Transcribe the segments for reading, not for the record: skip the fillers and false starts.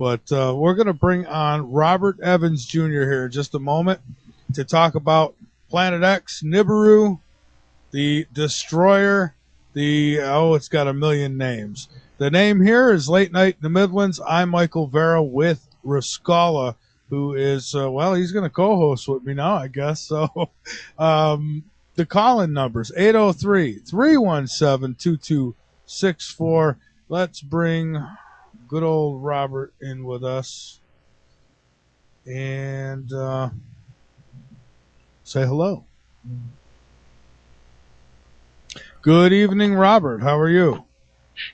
But we're going to bring on Robert Evans Jr. here in just a moment to talk about Planet X, Nibiru, the Destroyer, it's got a million names. The name here is Late Night in the Midlands. I'm Michael Vera with Rascala, who is, he's going to co-host with me now, I guess. So the call-in numbers, 803-317-2264. Let's bring good old Robert in with us and say hello. Good evening, Robert. How are you?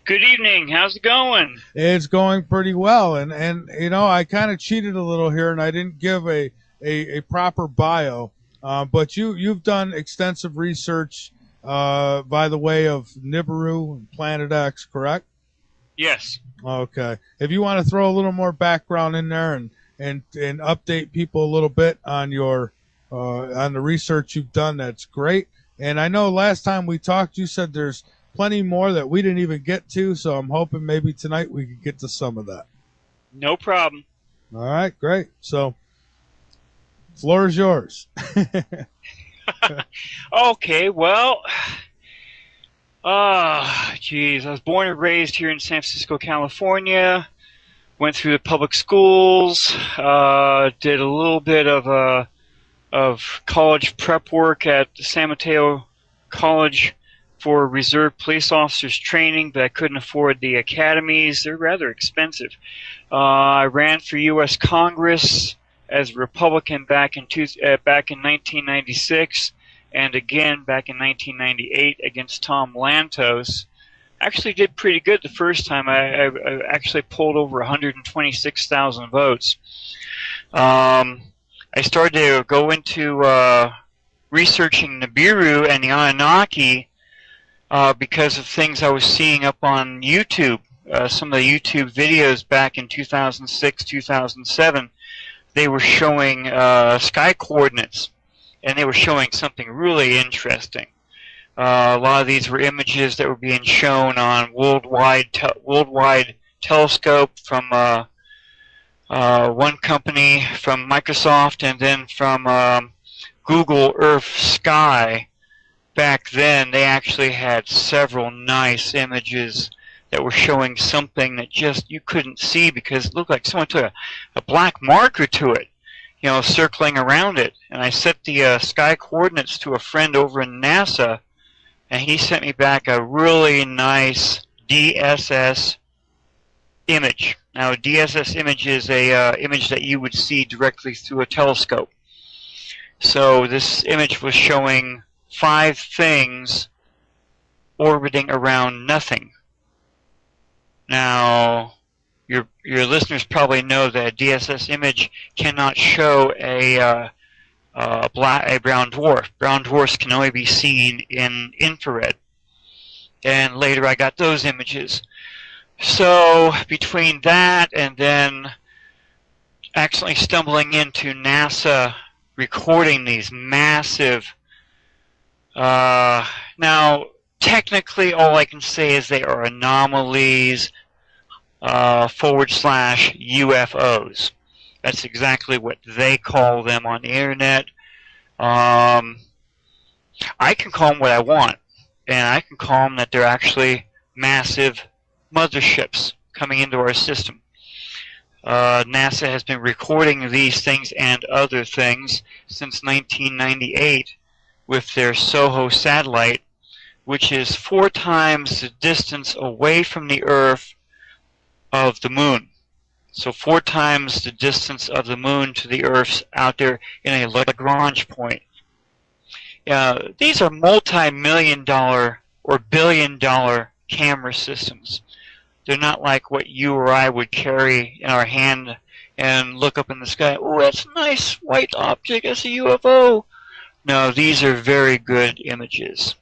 Good evening. How's it going? It's going pretty well. And you know, I kind of cheated a little here, and I didn't give a proper bio. But you've done extensive research by the way of Nibiru and Planet X, correct? Yes. Okay. If you want to throw a little more background in there and update people a little bit on your on the research you've done, that's great. And I know last time we talked, you said there's plenty more that we didn't even get to, so I'm hoping maybe tonight we could get to some of that. No problem. All right, great. So, floor is yours. Okay, well, I was born and raised here in San Francisco, California. Went through the public schools, did a little bit of college prep work at San Mateo College for reserve police officers training, but I couldn't afford the academies. They're rather expensive. I ran for U.S. Congress as a Republican back in 1996, and again back in 1998 against Tom Lantos. Actually did pretty good the first time. I actually pulled over 126,000 votes. I started to go into researching Nibiru and the Anunnaki because of things I was seeing up on YouTube. Some of the YouTube videos back in 2006, 2007, they were showing sky coordinates, and they were showing something really interesting. A lot of these were images that were being shown on worldwide telescope from one company, from Microsoft, and then from Google Earth Sky. Back then, they actually had several nice images that were showing something that just you couldn't see because it looked like someone took a black marker to it, you know, circling around it. And I set the sky coordinates to a friend over in NASA, and he sent me back a really nice DSS image. Now, a DSS image is a image that you would see directly through a telescope. So this image was showing 5 things orbiting around nothing. Now, your listeners probably know that a DSS image cannot show a brown dwarf. Brown dwarfs can only be seen in infrared. And later I got those images. So between that and then accidentally stumbling into NASA recording these massive, now technically all I can say is they are anomalies / UFOs. That's exactly what they call them on the internet. I can call them what I want, and I can call them that they're actually massive motherships coming into our system. NASA has been recording these things and other things since 1998 with their SOHO satellite, which is 4 times the distance away from the Earth of the Moon. So 4 times the distance of the Moon to the Earth's out there in a Lagrange point. These are multi-million-dollar or billion-dollar camera systems. They're not like what you or I would carry in our hand and look up in the sky. Oh, that's a nice white object. That's a UFO. No, these are very good images.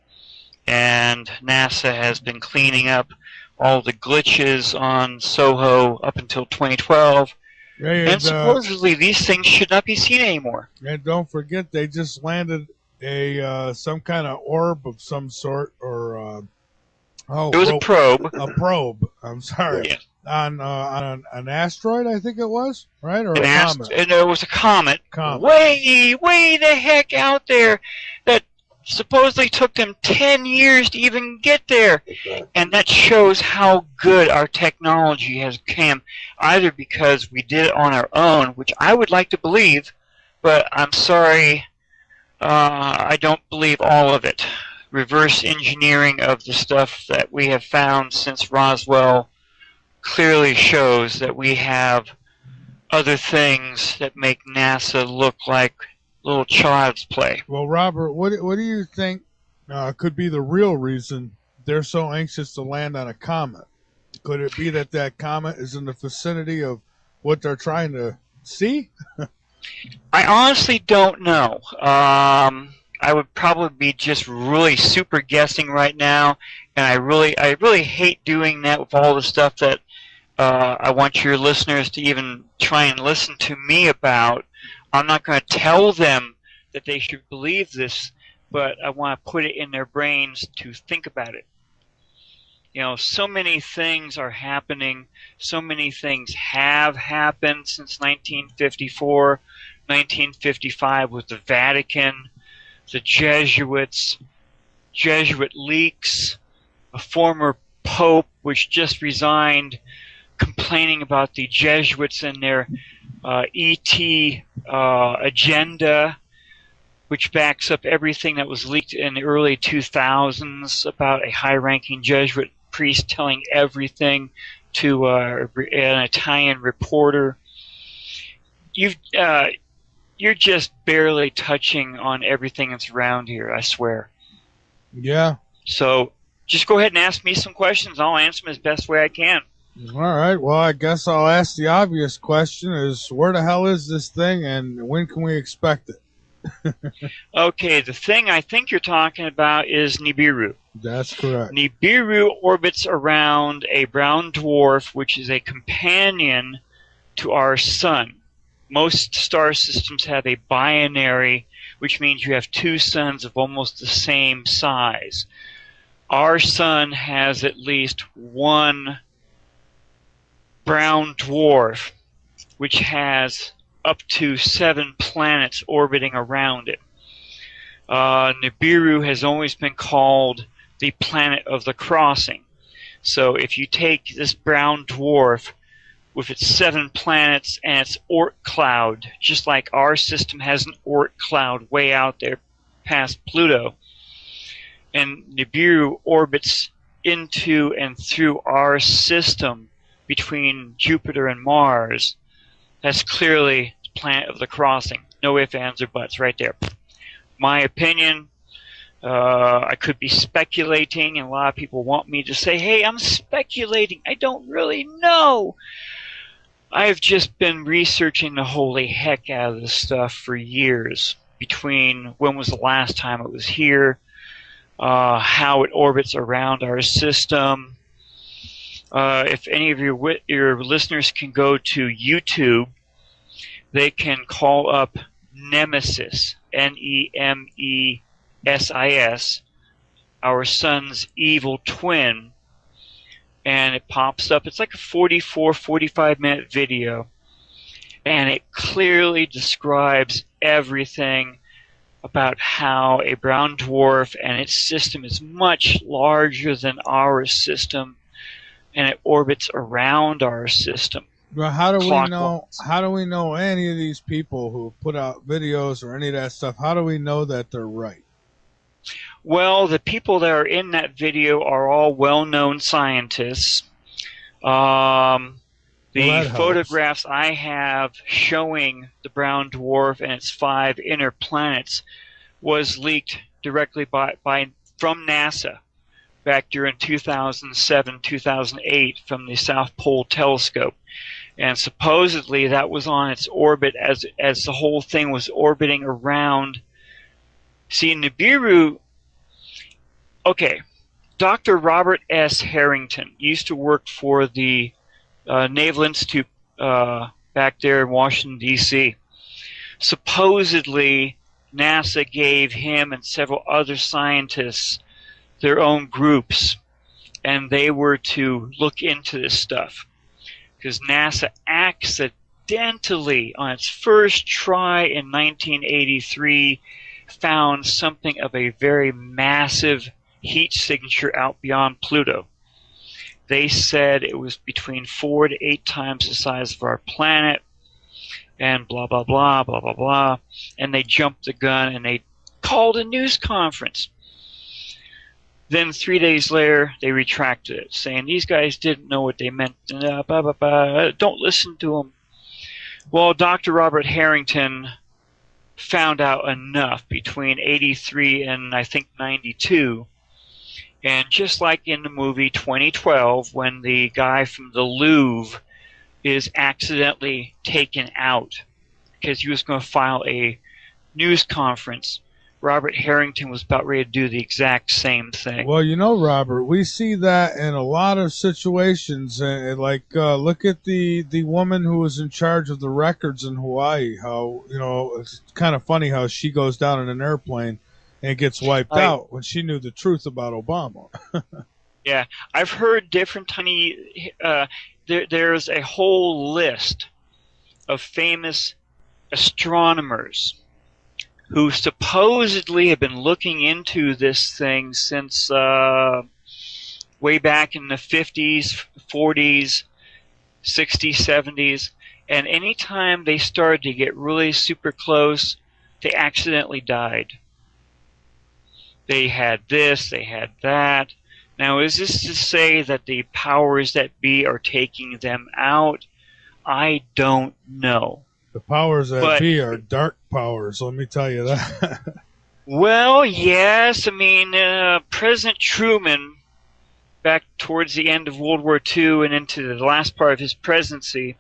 And NASA has been cleaning up all the glitches on SOHO up until 2012. And supposedly these things should not be seen anymore. And don't forget, they just landed some kind of orb of some sort, or it was a probe. A probe. I'm sorry. Yeah. an asteroid, I think it was, right, or a comet. And there was a comet, Comet. way the heck out there that supposedly took them 10 years to even get there. And that shows how good our technology has come, either because we did it on our own, which I would like to believe, but I'm sorry, I don't believe all of it. Reverse engineering of the stuff that we have found since Roswell clearly shows that we have other things that make NASA look like little child's play. Well, Robert, what do you think could be the real reason they're so anxious to land on a comet? Could it be that that comet is in the vicinity of what they're trying to see? I honestly don't know. I would probably be just really super guessing right now, and I really hate doing that with all the stuff that I want your listeners to even try and listen to me about. I'm not going to tell them that they should believe this, but I want to put it in their brains to think about it. You know, so many things are happening. So many things have happened since 1954, 1955 with the Vatican, the Jesuits, Jesuit leaks, a former pope which just resigned, complaining about the Jesuits and their ET agenda, which backs up everything that was leaked in the early 2000s about a high-ranking Jesuit priest telling everything to an Italian reporter. You're just barely touching on everything that's around here, I swear. Yeah. So just go ahead and ask me some questions. I'll answer them as best way I can. All right. Well, I guess I'll ask the obvious question: is where the hell is this thing, and when can we expect it? Okay, the thing I think you're talking about is Nibiru. That's correct. Nibiru orbits around a brown dwarf, which is a companion to our sun. Most star systems have a binary, which means you have two suns of almost the same size. Our sun has at least one brown dwarf, which has up to 7 planets orbiting around it. Nibiru has always been called the planet of the crossing. So if you take this brown dwarf with its 7 planets and its Oort cloud, just like our system has an Oort cloud way out there past Pluto, and Nibiru orbits into and through our system between Jupiter and Mars, that's clearly the planet of the crossing. No ifs, ands, or buts right there. My opinion, I could be speculating, and a lot of people want me to say, hey, I'm speculating. I don't really know. I've just been researching the holy heck out of this stuff for years, between when was the last time it was here, how it orbits around our system. If any of your listeners can go to YouTube, they can call up Nemesis, Nemesis, our sun's evil twin, and it pops up. It's like a 45-minute video, and it clearly describes everything about how a brown dwarf and its system is much larger than our system, and it orbits around our system. Well, how do we know? How do we know any of these people who put out videos or any of that stuff? How do we know that they're right? Well, the people that are in that video are all well-known scientists. The photographs I have showing the brown dwarf and its 5 inner planets was leaked directly from NASA back during 2007, 2008 from the South Pole Telescope. And supposedly that was on its orbit as the whole thing was orbiting around. See, Nibiru, okay, Dr. Robert S. Harrington used to work for the Naval Institute back there in Washington, D.C. Supposedly, NASA gave him and several other scientists their own groups, and they were to look into this stuff. because NASA accidentally, on its first try in 1983, found something of a very massive heat signature out beyond Pluto. They said it was between 4 to 8 times the size of our planet, and blah, blah, blah, blah, blah, blah. And they jumped the gun and they called a news conference. Then 3 days later, they retracted it, saying these guys didn't know what they meant. Blah, blah, blah. Don't listen to them. Well, Dr. Robert Harrington found out enough between 83 and I think 92. And just like in the movie 2012, when the guy from the Louvre is accidentally taken out because he was going to file a news conference, Robert Harrington was about ready to do the exact same thing. Well, you know, Robert, we see that in a lot of situations. Look at the woman who was in charge of the records in Hawaii. How, you know, it's kind of funny how she goes down in an airplane and gets wiped out when she knew the truth about Obama. Yeah, I've heard different tiny. There's a whole list of famous astronomers who supposedly have been looking into this thing since way back in the 50s, 40s, 60s, 70s. And anytime they started to get really super close, they accidentally died. They had this, they had that. Now, is this to say that the powers that be are taking them out? I don't know. The powers that be are dark powers, let me tell you that. Well, yes. I mean, President Truman, back towards the end of World War II and into the last part of his presidency,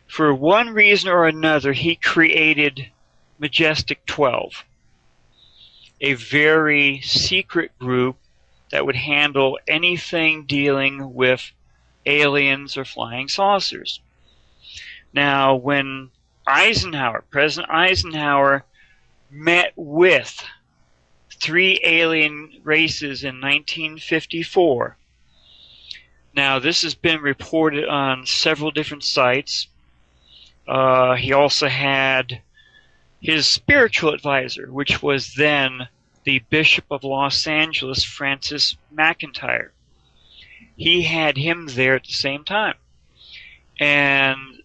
for one reason or another, he created Majestic 12, a very secret group that would handle anything dealing with aliens or flying saucers. Now, when President Eisenhower met with 3 alien races in 1954. Now, this has been reported on several different sites. He also had his spiritual advisor, which was then the Bishop of Los Angeles, Francis McIntyre. He had him there at the same time. And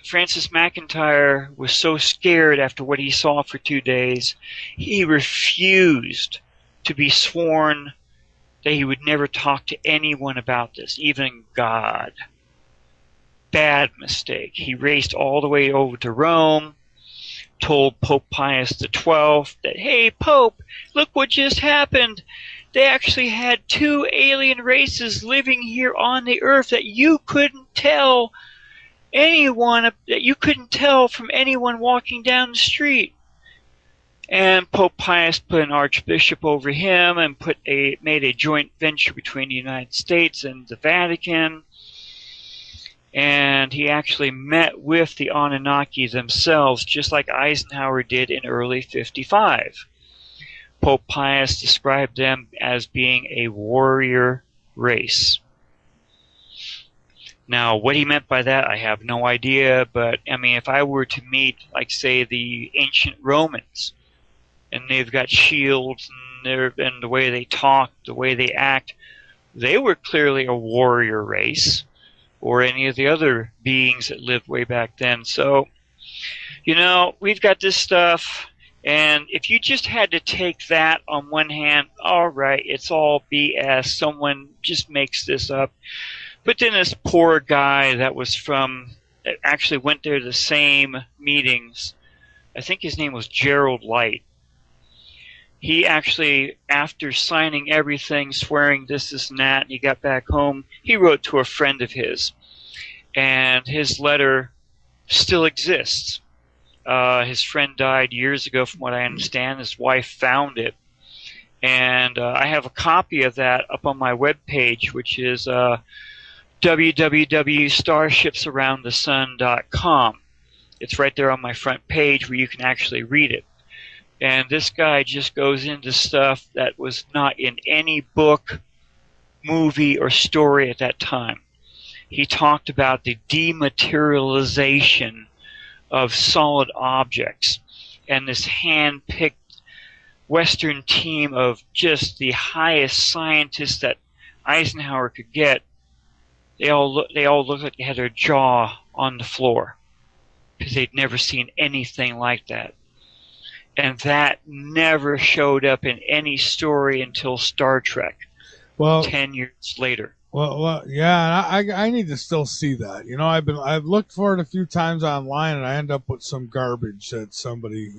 Francis McIntyre was so scared after what he saw for 2 days, he refused to be sworn that he would never talk to anyone about this, even God. Bad mistake. He raced all the way over to Rome, told Pope Pius XII that, hey, Pope, look what just happened. They actually had 2 alien races living here on the earth that you couldn't tell from anyone walking down the street. And Pope Pius put an archbishop over him and made a joint venture between the United States and the Vatican. And he actually met with the Anunnaki themselves, just like Eisenhower did in early 55. Pope Pius described them as being a warrior race. Now, what he meant by that, I have no idea, but, I mean, if I were to meet, like, say, the ancient Romans, and they've got shields, and the way they talk, the way they act, they were clearly a warrior race, or any of the other beings that lived way back then. So, you know, we've got this stuff, and if you just had to take that on one hand, all right, it's all BS, someone just makes this up. But then this poor guy that actually went there to the same meetings, I think his name was Gerald Light. He actually, after signing everything, swearing this, and that, and he got back home, he wrote to a friend of his. And his letter still exists. His friend died years ago, from what I understand. His wife found it. And I have a copy of that up on my webpage, which is www.starshipsaroundthesun.com. It's right there on my front page where you can actually read it. And this guy just goes into stuff that was not in any book, movie, or story at that time. he talked about the dematerialization of solid objects, and this hand-picked Western team of just the highest scientists that Eisenhower could get. They all looked like they had their jaw on the floor because they'd never seen anything like that. And that never showed up in any story until Star Trek. Well, 10 years later. Well, yeah, I need to still see that. You know, I've looked for it a few times online, and I end up with some garbage that somebody,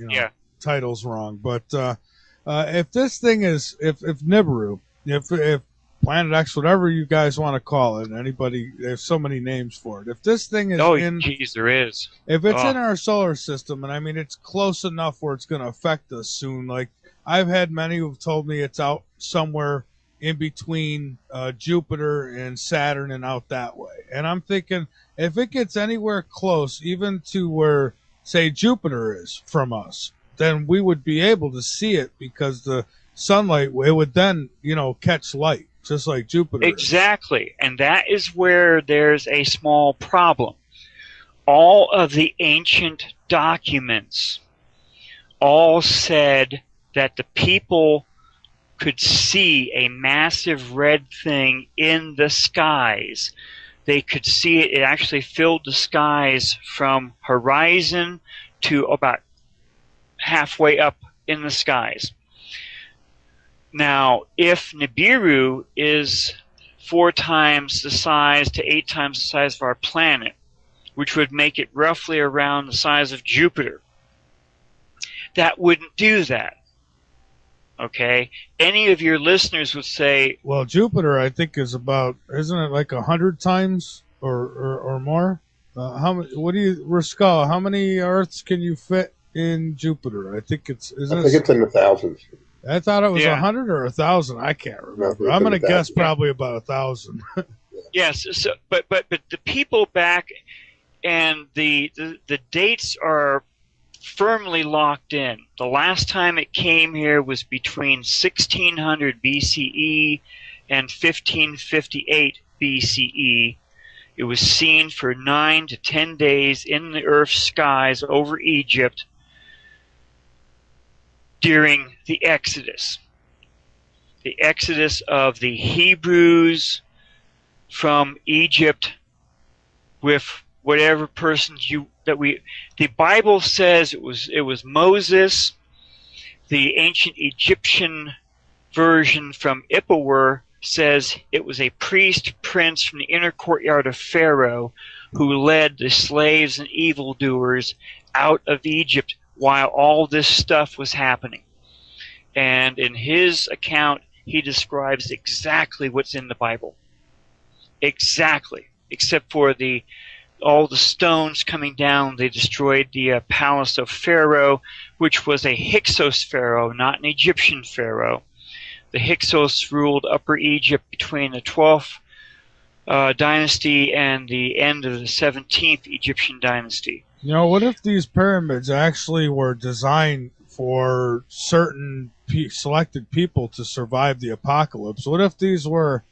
title's wrong. But if this thing is, if Nibiru, if Planet X, whatever you guys want to call it, anybody, there's so many names for it. If this thing is there is. If it's in our solar system, and I mean it's close enough where it's going to affect us soon. Like I've had many who've told me it's out somewhere in between Jupiter and Saturn and out that way. And I'm thinking if it gets anywhere close, even to where, say, Jupiter is from us, then we would be able to see it because the sunlight, it would then, catch light, just like Jupiter Exactly. And that is where there's a small problem. All of the ancient documents all said that the people could see a massive red thing in the skies. They could see it. It actually filled the skies from horizon to about halfway up in the skies. Now, if Nibiru is 4 times the size to 8 times the size of our planet, which would make it roughly around the size of Jupiter, that wouldn't do that. Okay? Any of your listeners would say... Well, Jupiter, I think, is about, isn't it like 100 times or more? Rascal, how many Earths can you fit in Jupiter? I think it's in the thousands. I thought it was 100 or 1,000. I can't remember. I'm going to guess probably about 1,000. Yes, so, but the people back and the dates are firmly locked in. The last time it came here was between 1600 BCE and 1558 BCE. It was seen for 9 to 10 days in the Earth's skies over Egypt during the Exodus. The Exodus of the Hebrews from Egypt with whatever persons the Bible says it was Moses. The ancient Egyptian version from Ippawar says it was a priest prince from the inner courtyard of Pharaoh who led the slaves and evildoers out of Egypt while all this stuff was happening. And in his account, he describes exactly what's in the Bible. Exactly. Except for all the stones coming down. They destroyed the palace of Pharaoh, which was a Hyksos pharaoh, not an Egyptian pharaoh. The Hyksos ruled Upper Egypt between the 12th dynasty and the end of the 17th Egyptian dynasty. What if these pyramids actually were designed for certain selected people to survive the apocalypse? What if these were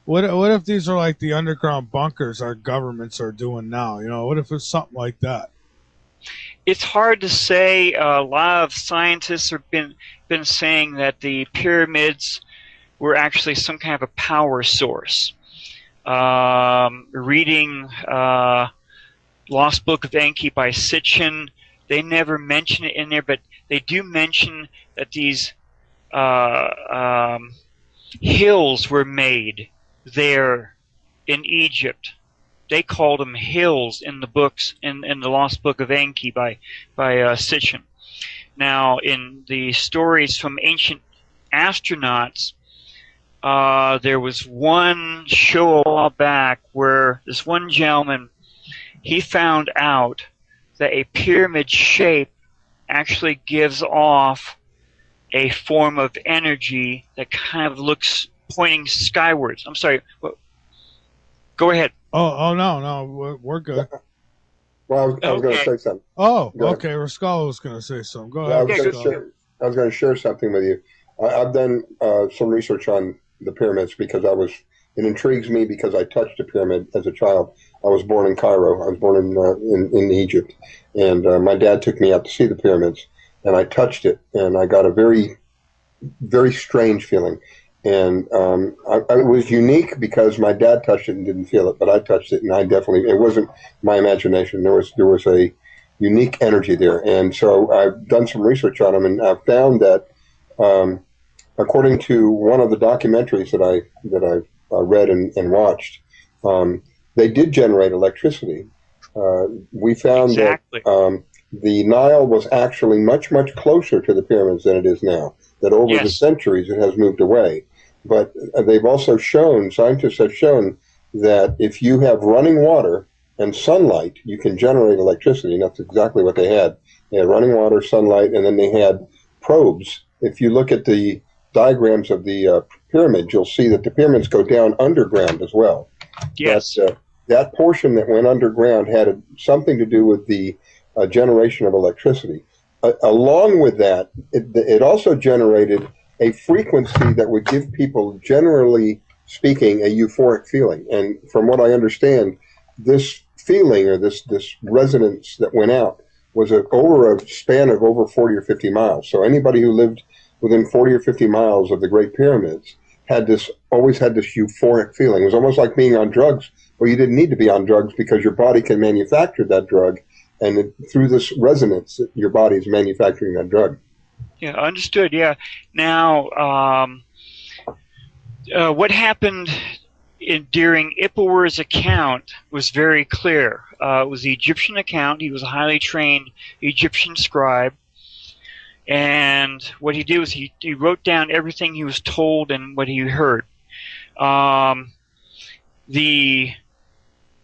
like the underground bunkers our governments are doing now? What if it's something like that? It's hard to say. A lot of scientists have been saying that the pyramids were actually some kind of a power source. Reading Lost Book of Enki by Sitchin, they never mention it in there, but they do mention that these hills were made there in Egypt. They called them hills in the books in the Lost Book of Enki by Sitchin. Now, in the stories from ancient astronauts, there was one show a while back where this one gentleman, he found out that a pyramid shape actually gives off a form of energy that kind of looks pointing skywards. I'm sorry. Go ahead. Oh no, we're good. Well, I was going to say something. Oh, okay. Rascal was going to say something. Go ahead. I was going to share something with you. I've done some research on the pyramids because I was It intrigues me because I touched a pyramid as a child. I was born in Cairo. I was born in Egypt, and my dad took me out to see the pyramids, and I touched it, and I got a very, very strange feeling. And it was unique because my dad touched it and didn't feel it, but I touched it, and it wasn't my imagination. There was a unique energy there, and so I've done some research on them, and I've found that, according to one of the documentaries that I read and watched, they did generate electricity. We found exactly. that the Nile was actually much, much closer to the pyramids than it is now. That over Yes. the centuries it has moved away. But they've also shown, scientists have shown, that if you have running water and sunlight, you can generate electricity. And that's exactly what they had. They had running water, sunlight, and then they had probes. If you look at the diagrams of the pyramids, you'll see that the pyramids go down underground as well. Yes. That portion that went underground had something to do with the generation of electricity. Along with that, it also generated a frequency that would give people, generally speaking, a euphoric feeling. And from what I understand, this feeling or this resonance that went out was over a span of over 40 or 50 miles. So anybody who lived within 40 or 50 miles of the Great Pyramids always had this euphoric feeling. It was almost like being on drugs. Well, you didn't need to be on drugs because your body can manufacture that drug, and through this resonance, your body is manufacturing that drug. Yeah, understood. Yeah. Now, what happened during Ipuwer's account was very clear. It was the Egyptian account. He was a highly trained Egyptian scribe. And what he did was he wrote down everything he was told and what he heard.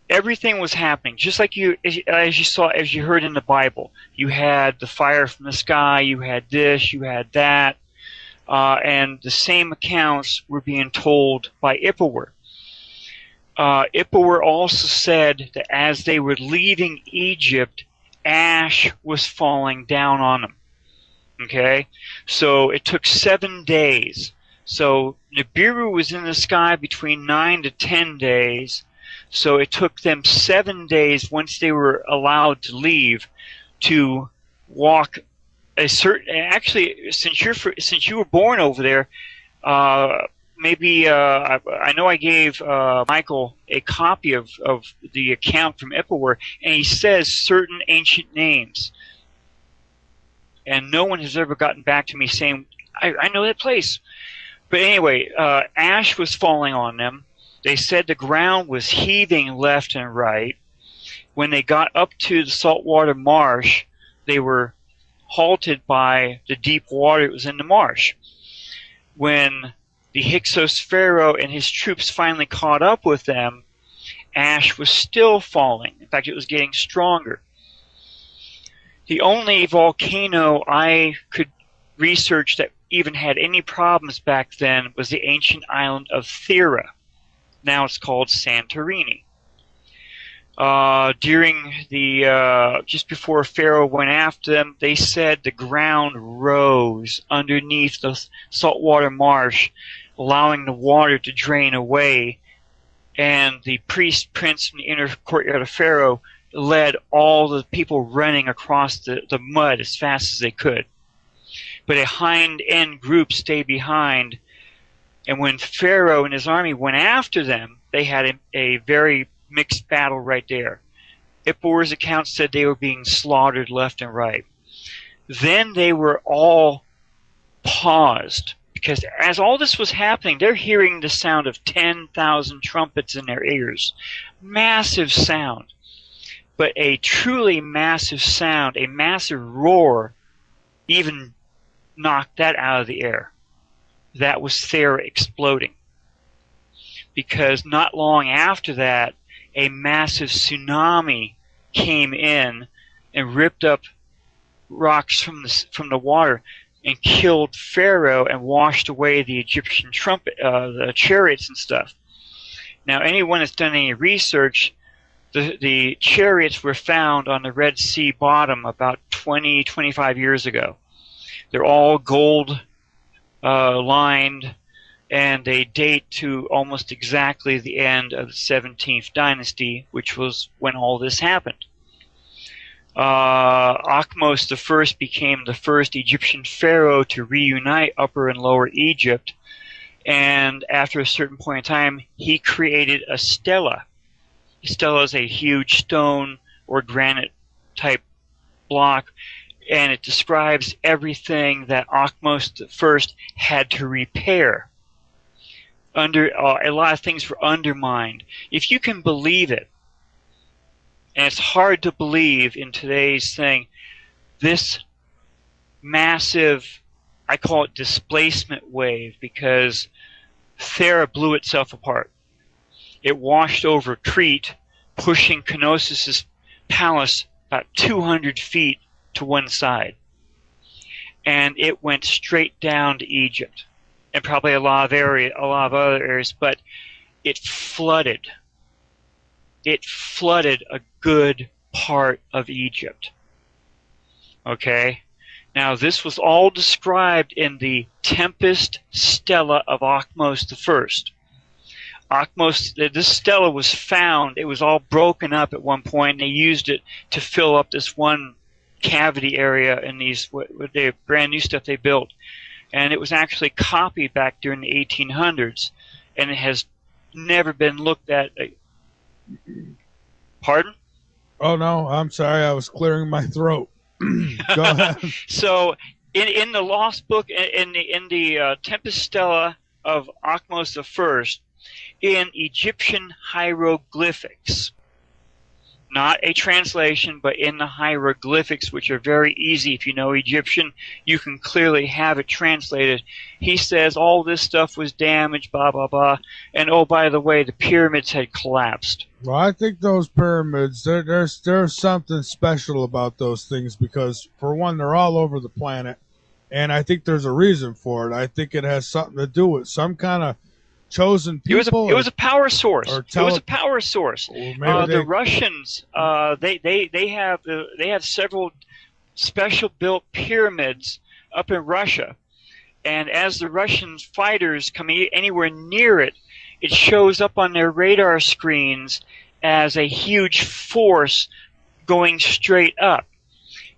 Everything was happening just like as you heard in the Bible. You had the fire from the sky, you had this, you had that, and the same accounts were being told by Ipuwer. Ipuwer also said that as they were leaving Egypt, ash was falling down on them. Okay, so it took 7 days. So Nibiru was in the sky between 9 to 10 days. So it took them 7 days once they were allowed to leave to walk a certain. Actually, since you were born over there, maybe I know I gave Michael a copy of the account from Ipuwer, and he says certain ancient names. And no one has ever gotten back to me saying, I know that place. But anyway, ash was falling on them. They said the ground was heaving left and right. When they got up to the saltwater marsh, they were halted by the deep water that was in the marsh. When the Hyksos Pharaoh and his troops finally caught up with them, ash was still falling. In fact, it was getting stronger. The only volcano I could research that even had any problems back then was the ancient island of Thera. Now it's called Santorini. During just before Pharaoh went after them, they said the ground rose underneath the saltwater marsh, allowing the water to drain away, and the priest prince from the inner courtyard of Pharaoh led all the people running across the mud as fast as they could. But a hind-end group stayed behind, and when Pharaoh and his army went after them, they had a very mixed battle right there. Ipuwer's account said they were being slaughtered left and right. Then they were all paused, because as all this was happening, they're hearing the sound of 10,000 trumpets in their ears. Massive sound. But a truly massive sound, a massive roar, even knocked that out of the air. That was Thera exploding. Because not long after that, a massive tsunami came in and ripped up rocks from the water and killed Pharaoh and washed away the Egyptian the chariots and stuff. Now, anyone that's done any research, the chariots were found on the Red Sea bottom about 25 years ago. They're all gold lined, and they date to almost exactly the end of the 17th dynasty, which was when all this happened. Akhmos I became the first Egyptian pharaoh to reunite Upper and Lower Egypt, and after a certain point in time, he created a stela. A stela is a huge stone or granite type block, and it describes everything that Akhmos I had to repair. A lot of things were undermined. If you can believe it, and it's hard to believe in today's thing, this massive, I call it displacement wave, because Thera blew itself apart. It washed over Crete, pushing Knossos' palace about 200 feet to one side. And it went straight down to Egypt, and probably a lot of other areas, but it flooded. It flooded a good part of Egypt. Okay? Now, this was all described in the Tempest Stela of Akhmos I. This stela was found. It was all broken up at one point, and they used it to fill up this one cavity area in these the brand new stuff they built. And it was actually copied back during the 1800s, and it has never been looked at. Pardon? Oh, no, I'm sorry. I was clearing my throat. Go ahead. So, in the lost book, in the Tempest Stela of Akhmos I, in Egyptian hieroglyphics, not a translation, but in the hieroglyphics, which are very easy. If you know Egyptian, you can clearly have it translated. He says all this stuff was damaged, blah, blah, blah. And, oh, by the way, the pyramids had collapsed. Well, I think those pyramids, there's something special about those things because, for one, they're all over the planet, and I think there's a reason for it. I think it has something to do with some kind of chosen people. It was a power source. It was a power source. The Russians, they have several special built pyramids up in Russia, and as the Russian fighters come anywhere near it, it shows up on their radar screens as a huge force going straight up.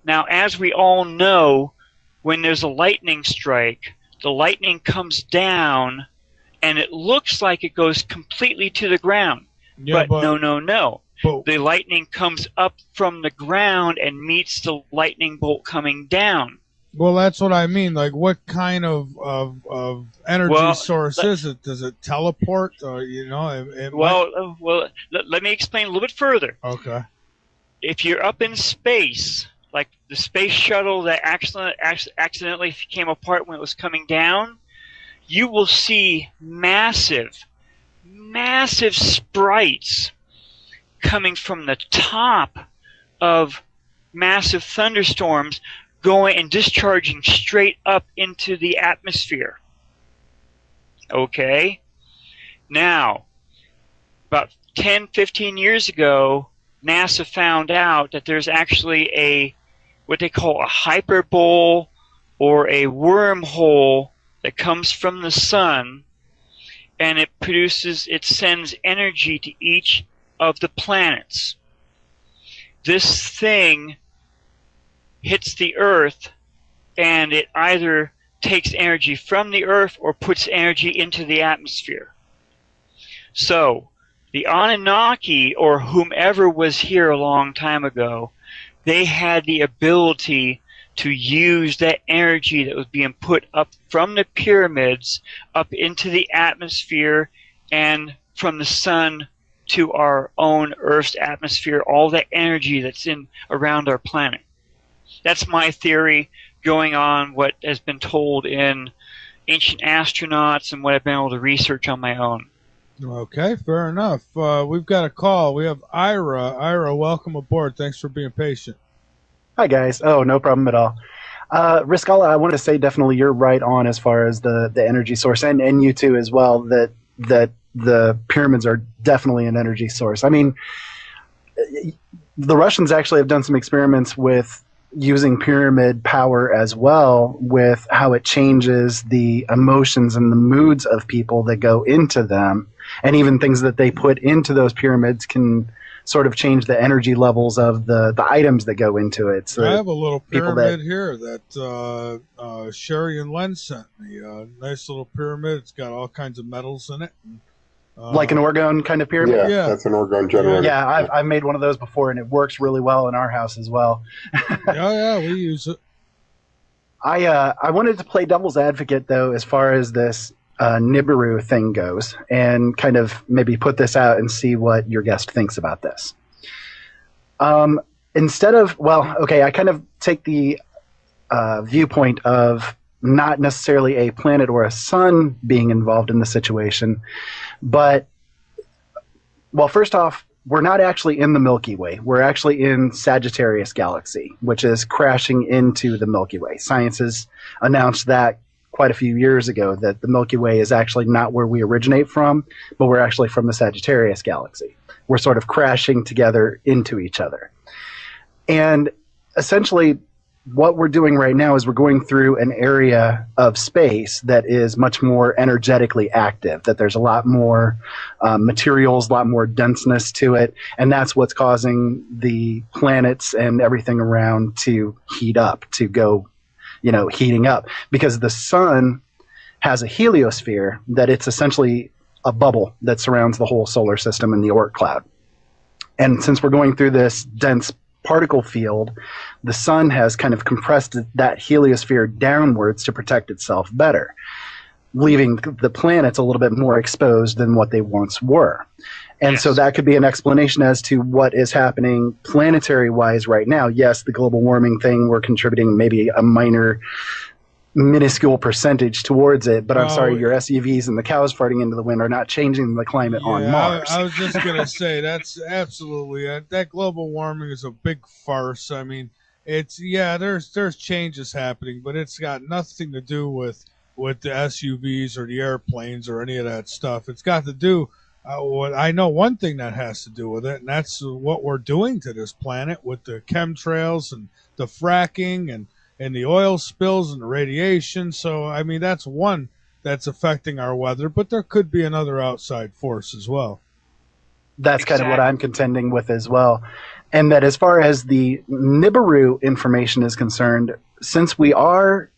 Now, as we all know, when there's a lightning strike, the lightning comes down, and it looks like it goes completely to the ground. Yeah, but no. The lightning comes up from the ground and meets the lightning bolt coming down. Well, that's what I mean. Like, what kind of energy source is it? Does it teleport? Or, let me explain a little bit further. Okay. If you're up in space, like the space shuttle that accidentally came apart when it was coming down, you will see massive sprites coming from the top of massive thunderstorms going and discharging straight up into the atmosphere. Okay? Now, about 10, 15 years ago, NASA found out that there's actually what they call a hyperbole or a wormhole that comes from the sun, and it sends energy to each of the planets. This thing hits the Earth, and it either takes energy from the Earth or puts energy into the atmosphere. So, the Anunnaki, or whomever was here a long time ago, they had the ability to use that energy that was being put up from the pyramids up into the atmosphere and from the sun to our own Earth's atmosphere, all that energy that's around our planet. That's my theory going on what has been told in Ancient Astronauts and what I've been able to research on my own. Okay, fair enough. We've got a call. We have Ira. Ira, welcome aboard. Thanks for being patient. Hi, guys. Oh, no problem at all. Riscala, I wanted to say definitely you're right on as far as the energy source, and you too as well, that the pyramids are definitely an energy source. I mean, the Russians actually have done some experiments with using pyramid power as well with how it changes the emotions and the moods of people that go into them, and even things that they put into those pyramids can sort of change the energy levels of the items that go into it. So I have a little pyramid here that Sherry and Len sent me. Nice little pyramid. It's got all kinds of metals in it. Like an orgone kind of pyramid? Yeah, that's an orgone generator. Yeah, I've made one of those before, and it works really well in our house as well. Yeah, we use it. I wanted to play devil's advocate, though, as far as this Nibiru thing goes, and kind of maybe put this out and see what your guest thinks about this. Instead of, I kind of take the viewpoint of not necessarily a planet or a sun being involved in the situation, but, first off, we're not actually in the Milky Way. We're actually in Sagittarius galaxy, which is crashing into the Milky Way. Science has announced that quite a few years ago, that the Milky Way is actually not where we originate from, but we're actually from the Sagittarius galaxy. We're sort of crashing together into each other. And essentially, what we're doing right now is we're going through an area of space that is much more energetically active, that there's a lot more materials, a lot more denseness to it, and that's what's causing the planets and everything around to heat up, to go, heating up. Because the sun has a heliosphere that it's essentially a bubble that surrounds the whole solar system in the Oort cloud. And since we're going through this dense particle field, the sun has kind of compressed that heliosphere downwards to protect itself better, leaving the planets a little bit more exposed than what they once were. And so that could be an explanation as to what is happening planetary-wise right now. Yes, the global warming thing, we're contributing maybe a minuscule percentage towards it, but I'm sorry, your SUVs and the cows farting into the wind are not changing the climate on Mars. I was just going to say, that's absolutely, that global warming is a big farce. I mean, it's, there's changes happening, but it's got nothing to do with the SUVs or the airplanes or any of that stuff. It's got to do, I know one thing that has to do with it, and that's what we're doing to this planet with the chemtrails and the fracking and the oil spills and the radiation. So, I mean, that's one that's affecting our weather, but there could be another outside force as well. That's kind of what I'm contending with as well. And that as far as the Nibiru information is concerned, since we are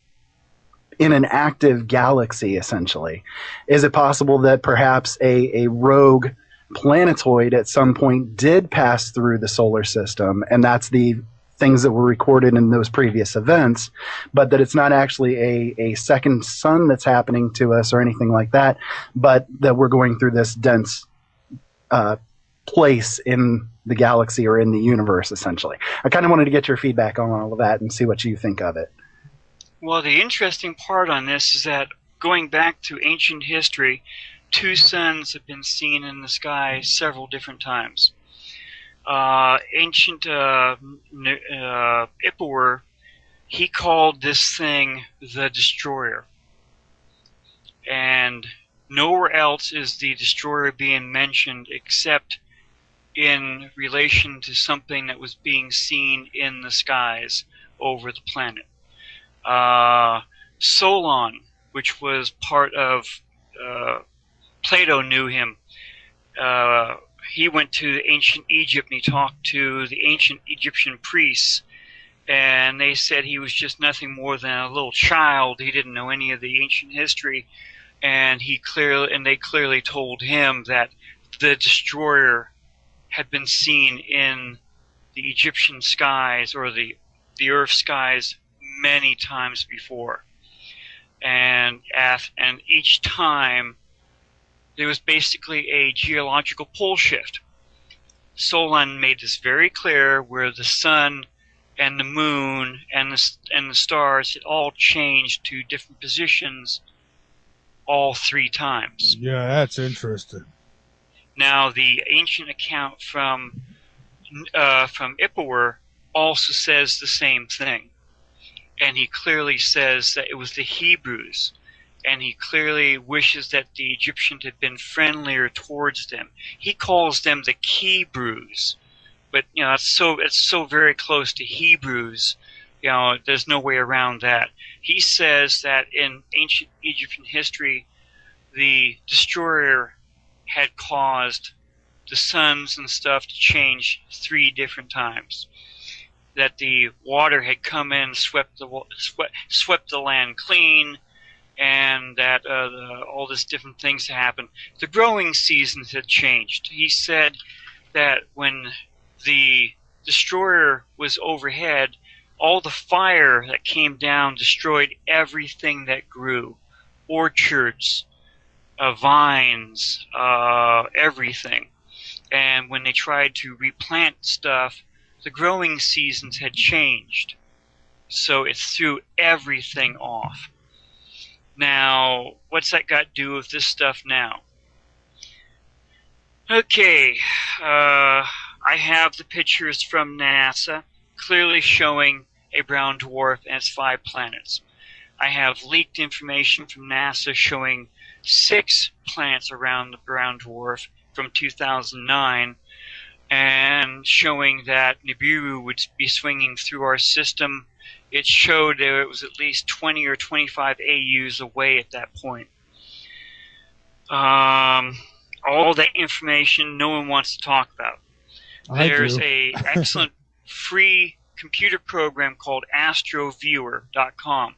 in an active galaxy, essentially, is it possible that perhaps a rogue planetoid at some point did pass through the solar system, and that's the things that were recorded in those previous events, but that it's not actually a second sun that's happening to us or anything like that, but that we're going through this dense place in the galaxy or in the universe, essentially. I kind of wanted to get your feedback on all of that and see what you think of it. Well, the interesting part on this is that going back to ancient history, two suns have been seen in the sky several different times. Ancient Ipuwer, he called this thing the Destroyer. And nowhere else is the Destroyer being mentioned except in relation to something that was being seen in the skies over the planet. Solon, which was part of Plato knew him. He went to ancient Egypt and he talked to the ancient Egyptian priests, and they said he was just nothing more than a little child. He didn't know any of the ancient history, and they clearly told him that the Destroyer had been seen in the Egyptian skies or the Earth skies many times before, and each time there was basically a geological pole shift. Solon made this very clear, where the sun and the moon and the stars had all changed to different positions all three times. Yeah, that's interesting. Now, the ancient account from Ipuwer also says the same thing, and he clearly says that it was the Hebrews. And he clearly wishes that the Egyptians had been friendlier towards them. He calls them the Kebrus, but it's so very close to Hebrews You know, there's no way around that. He says that in ancient Egyptian history, the destroyer had caused the suns and stuff to change 3 different times. That the water had come in, swept the land clean, and that all these different things had happened. The growing seasons had changed. He said that when the destroyer was overhead, all the fire that came down destroyed everything that grew. Orchards, vines, everything. And when they tried to replant stuff, the growing seasons had changed. So it threw everything off. Now, what's that got to do with this stuff now? Okay, I have the pictures from NASA clearly showing a brown dwarf and its 5 planets. I have leaked information from NASA showing 6 planets around the brown dwarf from 2009, and showing that Nibiru would be swinging through our system. It showed that it was at least 20 or 25 AUs away at that point. All that information no one wants to talk about. There's a excellent free computer program called astroviewer.com.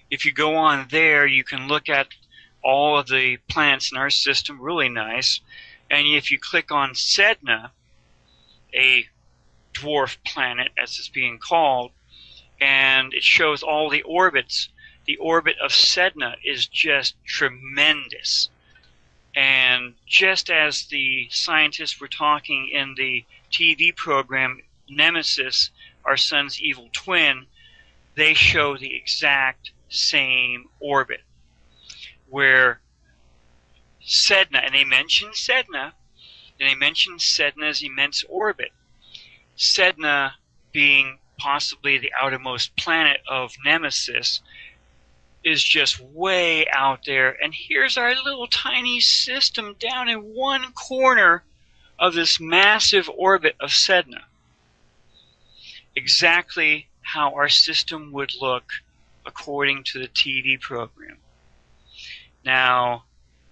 If you go on there, you can look at all of the planets in our system, really nice. And if you click on Sedna, a dwarf planet, as it's being called, and it shows all the orbits. The orbit of Sedna is just tremendous. And just as the scientists were talking in the TV program Nemesis, our sun's evil twin, they show the exact same orbit. Where Sedna, and they mention Sedna, and they mention Sedna's immense orbit. Sedna being possibly the outermost planet of Nemesis is just way out there. And here's our little tiny system down in one corner of this massive orbit of Sedna. Exactly how our system would look according to the TV program. Now,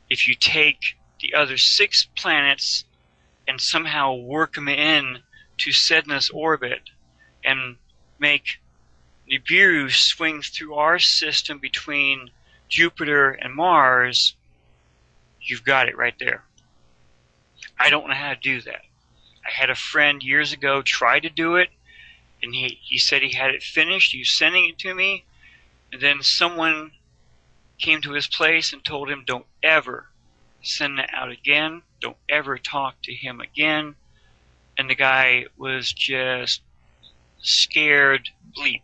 if you take the other 6 planets and somehow work them in to Sedna's orbit and make Nibiru swing through our system between Jupiter and Mars, you've got it right there. I don't know how to do that. I had a friend years ago try to do it, and he said he had it finished. He was sending it to me, and then someone came to his place and told him, don't ever send that out again. Don't ever talk to him again. And the guy was just scared bleep.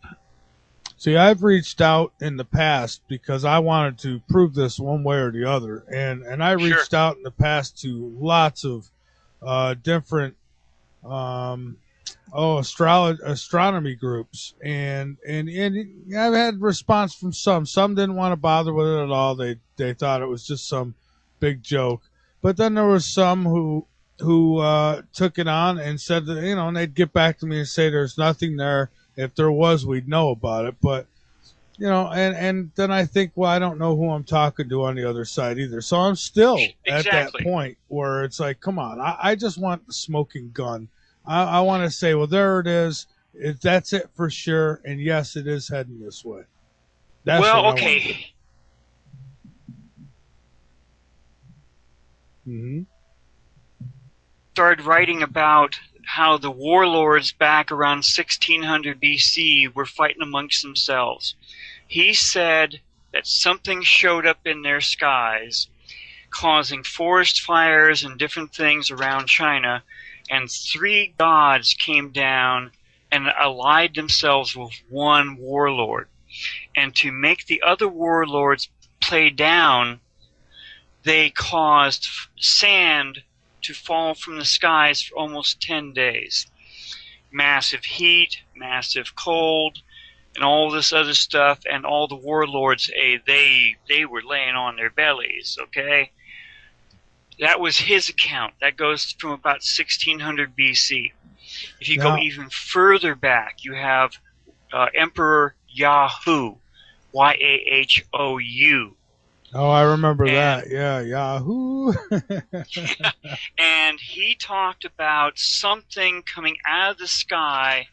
See, I've reached out in the past because I wanted to prove this one way or the other, and I reached out in the past to lots of different astronomy groups, and I've had response from some. Some didn't want to bother with it at all. They thought it was just some big joke. But then there was some who took it on and said that, and they'd get back to me and say there's nothing there. If there was, we'd know about it. But, and then I think, well, I don't know who I'm talking to on the other side either. So I'm still at that point where it's like, come on, I just want the smoking gun. I want to say, well, there it is. That's it for sure. And yes, it is heading this way. That's well, okay. Started writing about how the warlords back around 1600 BC were fighting amongst themselves. He said that something showed up in their skies, causing forest fires and different things around China, and 3 gods came down and allied themselves with one warlord. And to make the other warlords play down, they caused sand to fall from the skies for almost 10 days. Massive heat, massive cold, and all this other stuff, and all the warlords, they were laying on their bellies, okay? That was his account. That goes from about 1600 BC. If you go even further back, you have Emperor Yahoo, Yahou. Oh, I remember that. Yeah, Yahoo. And he talked about something coming out of the sky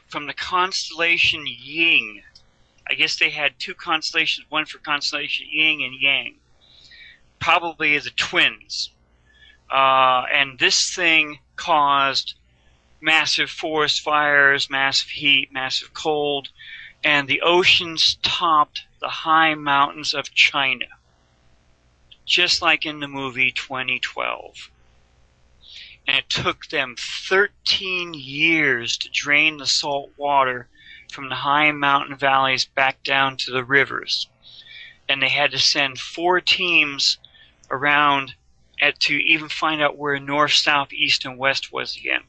from the constellation Ying. I guess they had two constellations, one for constellation Yin and Yang, probably the twins. And this thing caused massive forest fires, massive heat, massive cold, and the oceans topped the high mountains of China, just like in the movie 2012. And it took them 13 years to drain the salt water from the high mountain valleys back down to the rivers. And they had to send 4 teams around to even find out where north, south, east, and west was again,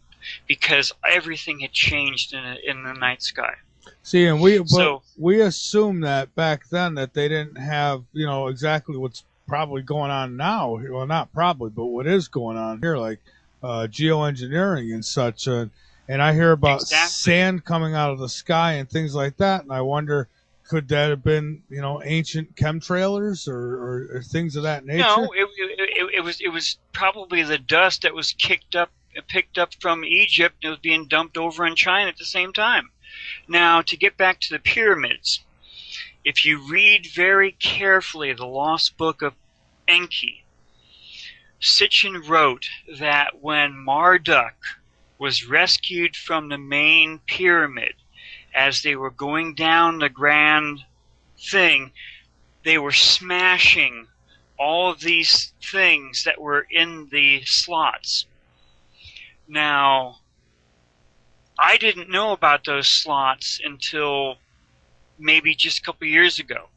because everything had changed in the night sky. See, and we assume that back then that they didn't have, exactly what's probably going on now. Well, not probably, but what is going on here, like geoengineering and such. And I hear about sand coming out of the sky and things like that, and I wonder, could that have been, ancient chemtrailers or things of that nature? No, it was probably the dust that was picked up from Egypt and was being dumped over on China at the same time. Now, to get back to the pyramids, if you read very carefully the Lost Book of Enki, Sitchin wrote that when Marduk was rescued from the main pyramid, as they were going down the grand thing, they were smashing all of these things that were in the slots. Now, I didn't know about those slots until maybe just a couple years ago,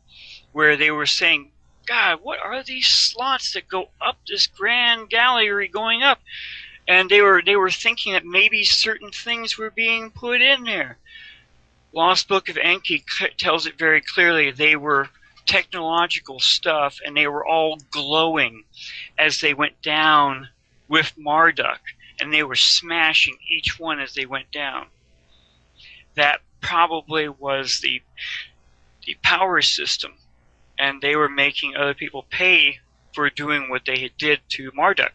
where they were saying, God, what are these slots that go up this grand gallery going up? And they were thinking that maybe certain things were being put in there. Lost Book of Enki tells it very clearly. They were technological stuff, and they were all glowing as they went down with Marduk, and they were smashing each one as they went down. That probably was the power system, and they were making other people pay for doing what they did to Marduk,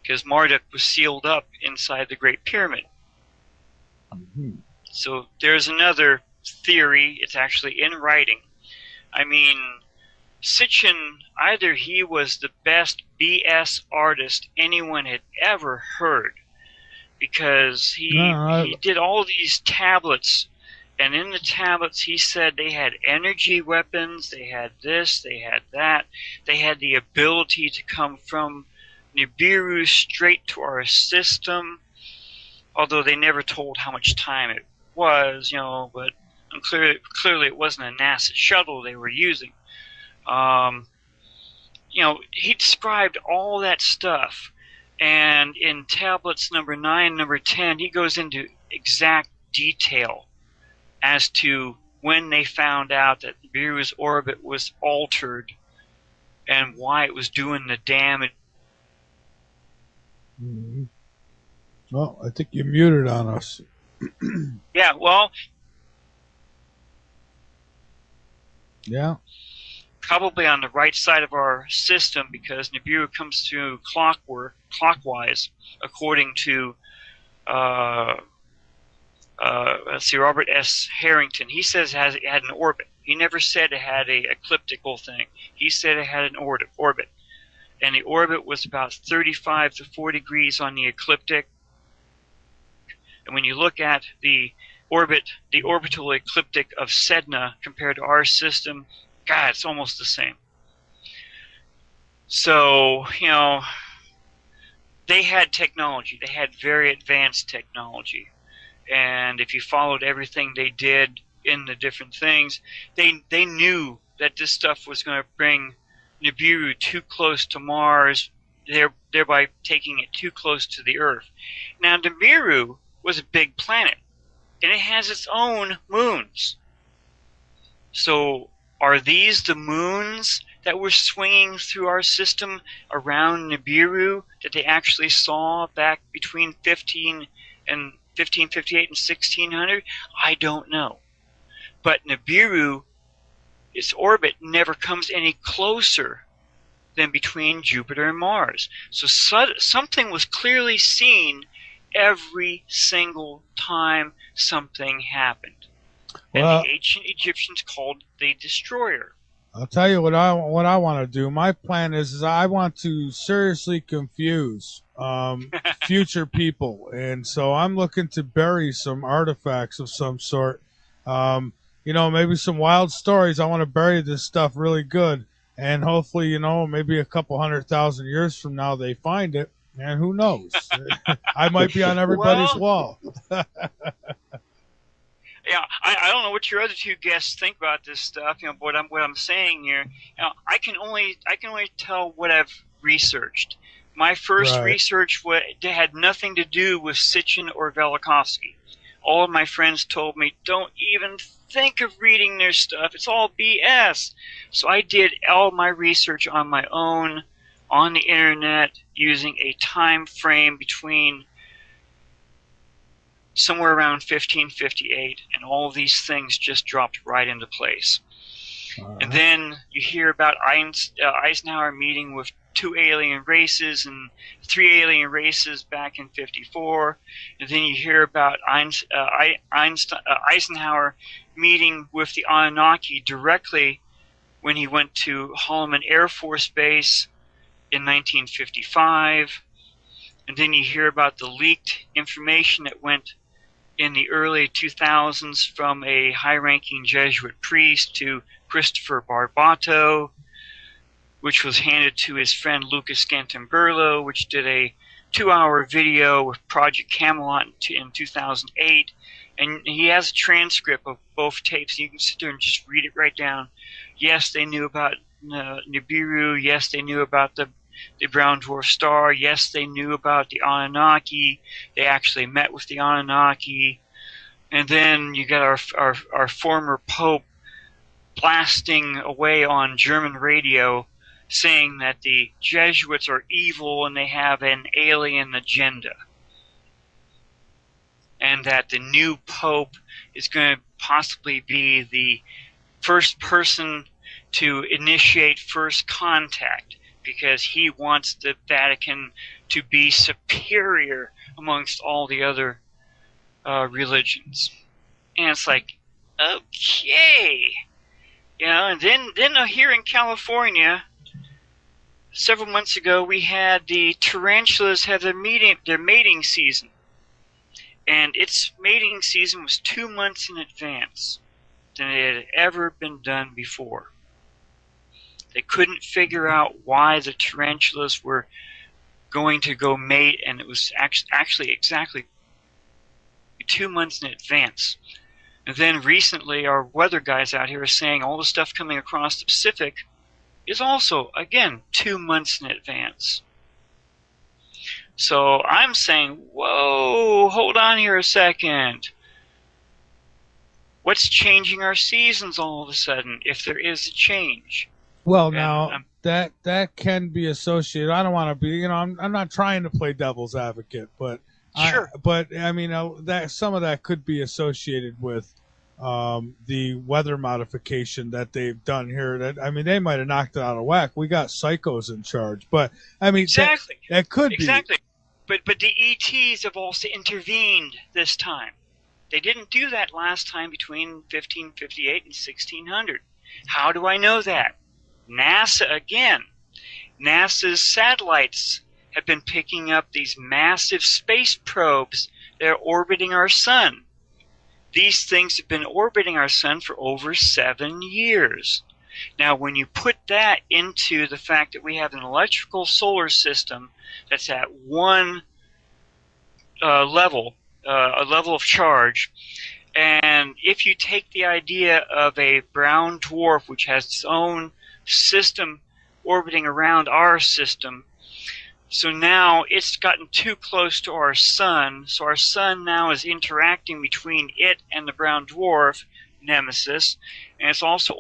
because Marduk was sealed up inside the Great Pyramid. Mm-hmm. So there's another theory. It's actually in writing. I mean, Sitchin, either he was the best BS artist anyone had ever heard, because he did all these tablets, and in the tablets he said they had energy weapons, they had this, they had that, they had the ability to come from Nibiru straight to our system, although they never told how much time it was, but clearly it wasn't a NASA shuttle they were using. He described all that stuff, and in tablets number 9, number 10, he goes into exact detail as to when they found out that Nibiru's orbit was altered and why it was doing the damage. Mm-hmm. Well, I think you muted on us. Yeah, well, yeah, probably on the right side of our system, because Nibiru comes through clockwise, according to let's see, Robert S. Harrington. He says it had an orbit. He never said it had a ecliptical thing. He said it had an orbit, and the orbit was about 35 to 40 degrees on the ecliptic. And when you look at the orbital ecliptic of Sedna compared to our system, God, it's almost the same. So, they had technology. They had very advanced technology. And if you followed everything they did in the different things, they knew that this stuff was going to bring Nibiru too close to Mars, thereby taking it too close to the Earth. Now, Nibiru was a big planet, and it has its own moons. So are these the moons that were swinging through our system around Nibiru that they actually saw back between 15 and 1558 and 1600? I don't know. But Nibiru, its orbit never comes any closer than between Jupiter and Mars. So something was clearly seen every single time something happened. And Well, the ancient Egyptians called the destroyer. I'll tell you what I want to do. My plan is I want to seriously confuse future people, and so I'm looking to bury some artifacts of some sort. Maybe some wild stories. I want to bury this stuff really good, and hopefully, maybe a couple 100,000 years from now they find it, and who knows? I might be on everybody's wall. Yeah, I don't know what your other two guests think about this stuff. What I'm saying here. I can only tell what I've researched. My first research had nothing to do with Sitchin or Velikovsky. All of my friends told me, don't even think of reading their stuff. It's all BS. So I did all my research on my own, on the internet, using a time frame between somewhere around 1558, and all of these things just dropped right into place. And then you hear about Eisenhower meeting with 2 alien races and 3 alien races back in 54. And then you hear about Eisenhower meeting with the Anunnaki directly when he went to Holloman Air Force Base in 1955. And then you hear about the leaked information that went in the early 2000s from a high-ranking Jesuit priest to Christopher Barbato, which was handed to his friend Lucas Scantamburlo, which did a 2-hour video with Project Camelot in 2008. And he has a transcript of both tapes. You can sit there and just read it right down. Yes, they knew about Nibiru. Yes, they knew about the brown dwarf star. Yes, they knew about the Anunnaki. They actually met with the Anunnaki. And then you got our former Pope blasting away on German radio saying that the Jesuits are evil and they have an alien agenda. And that the new Pope is going to possibly be the first person to initiate first contact, because he wants the Vatican to be superior amongst all the other religions. And it's like, okay. And then here in California, several months ago, we had the tarantulas have their mating season. And its mating season was 2 months in advance than it had ever been done before. They couldn't figure out why the tarantulas were going to go mate, and it was actually exactly 2 months in advance. And then recently, our weather guys out here are saying all the stuff coming across the Pacific is also, again, 2 months in advance. So I'm saying, whoa, hold on here a second. What's changing our seasons all of a sudden, if there is a change? Well, now that can be associated. I don't want to be, I'm not trying to play devil's advocate, but sure. I mean, that some of that could be associated with the weather modification that they've done here. That, I mean, they might have knocked it out of whack. We got psychos in charge, but I mean, exactly. That could be exactly. But the ETs have also intervened this time. They didn't do that last time between 1558 and 1600. How do I know that? NASA again. NASA's satellites have been picking up these massive space probes that are orbiting our sun. These things have been orbiting our sun for over 7 years. Now, when you put that into the fact that we have an electrical solar system that's at one level, a level of charge, and if you take the idea of a brown dwarf which has its own system orbiting around our system, so now it's gotten too close to our sun, so our sun now is interacting between it and the brown dwarf, Nemesis, and it's also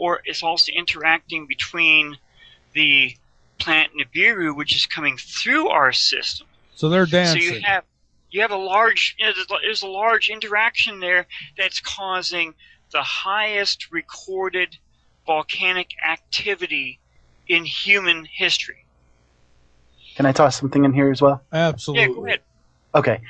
interacting between the planet Nibiru, which is coming through our system. So they're dancing. So you have, you have a large, there's a large interaction there that's causing the highest recorded volcanic activity in human history. Can I toss something in here as well? Absolutely. Yeah, go ahead. Okay.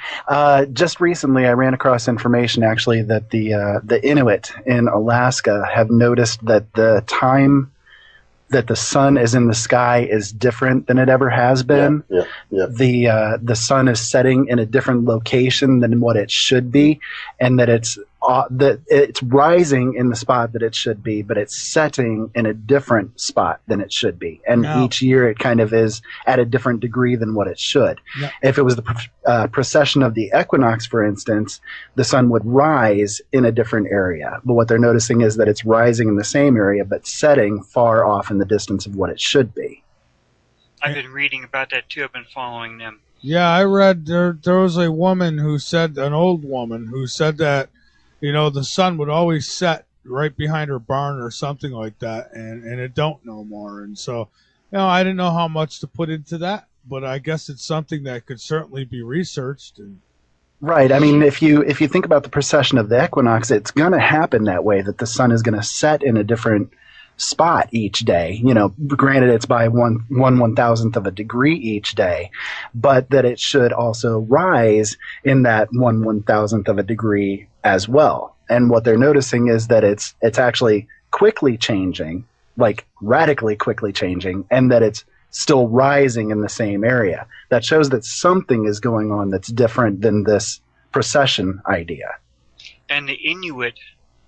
Just recently, I ran across information actually that the Inuit in Alaska have noticed that the time that the sun is in the sky is different than it ever has been. Yeah. The sun is setting in a different location than what it should be, and that it's rising in the spot that it should be, but it's setting in a different spot than it should be. And each year it kind of is at a different degree than what it should. Yeah. If it was the precession of the equinox, for instance, the sun would rise in a different area. But what they're noticing is that it's rising in the same area, but setting far off in the distance of what it should be. I've been reading about that too. I've been following them. Yeah, I read there was a woman who said, an old woman who said that, the sun would always set right behind her barn or something like that, and it don't no more. And so, I didn't know how much to put into that, but I guess it's something that could certainly be researched. And right. I mean, if you think about the precession of the equinox, it's going to happen that way, that the sun is going to set in a different spot each day. Granted, it's by one thousandth of a degree each day, but that it should also rise in that one thousandth of a degree as well. And what they're noticing is that it's actually quickly changing, like radically quickly changing, and that it's still rising in the same area. That shows that something is going on that's different than this precession idea. And the Inuit,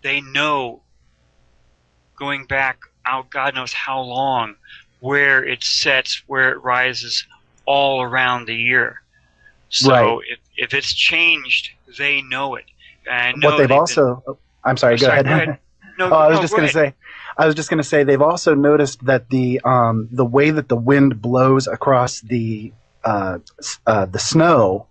they know, going back out God knows how long, where it sets, where it rises all around the year. So right. if it's changed, they know it. And what they've also I'm sorry, go ahead. No, I was just going to say they've also noticed that the way that the wind blows across the snow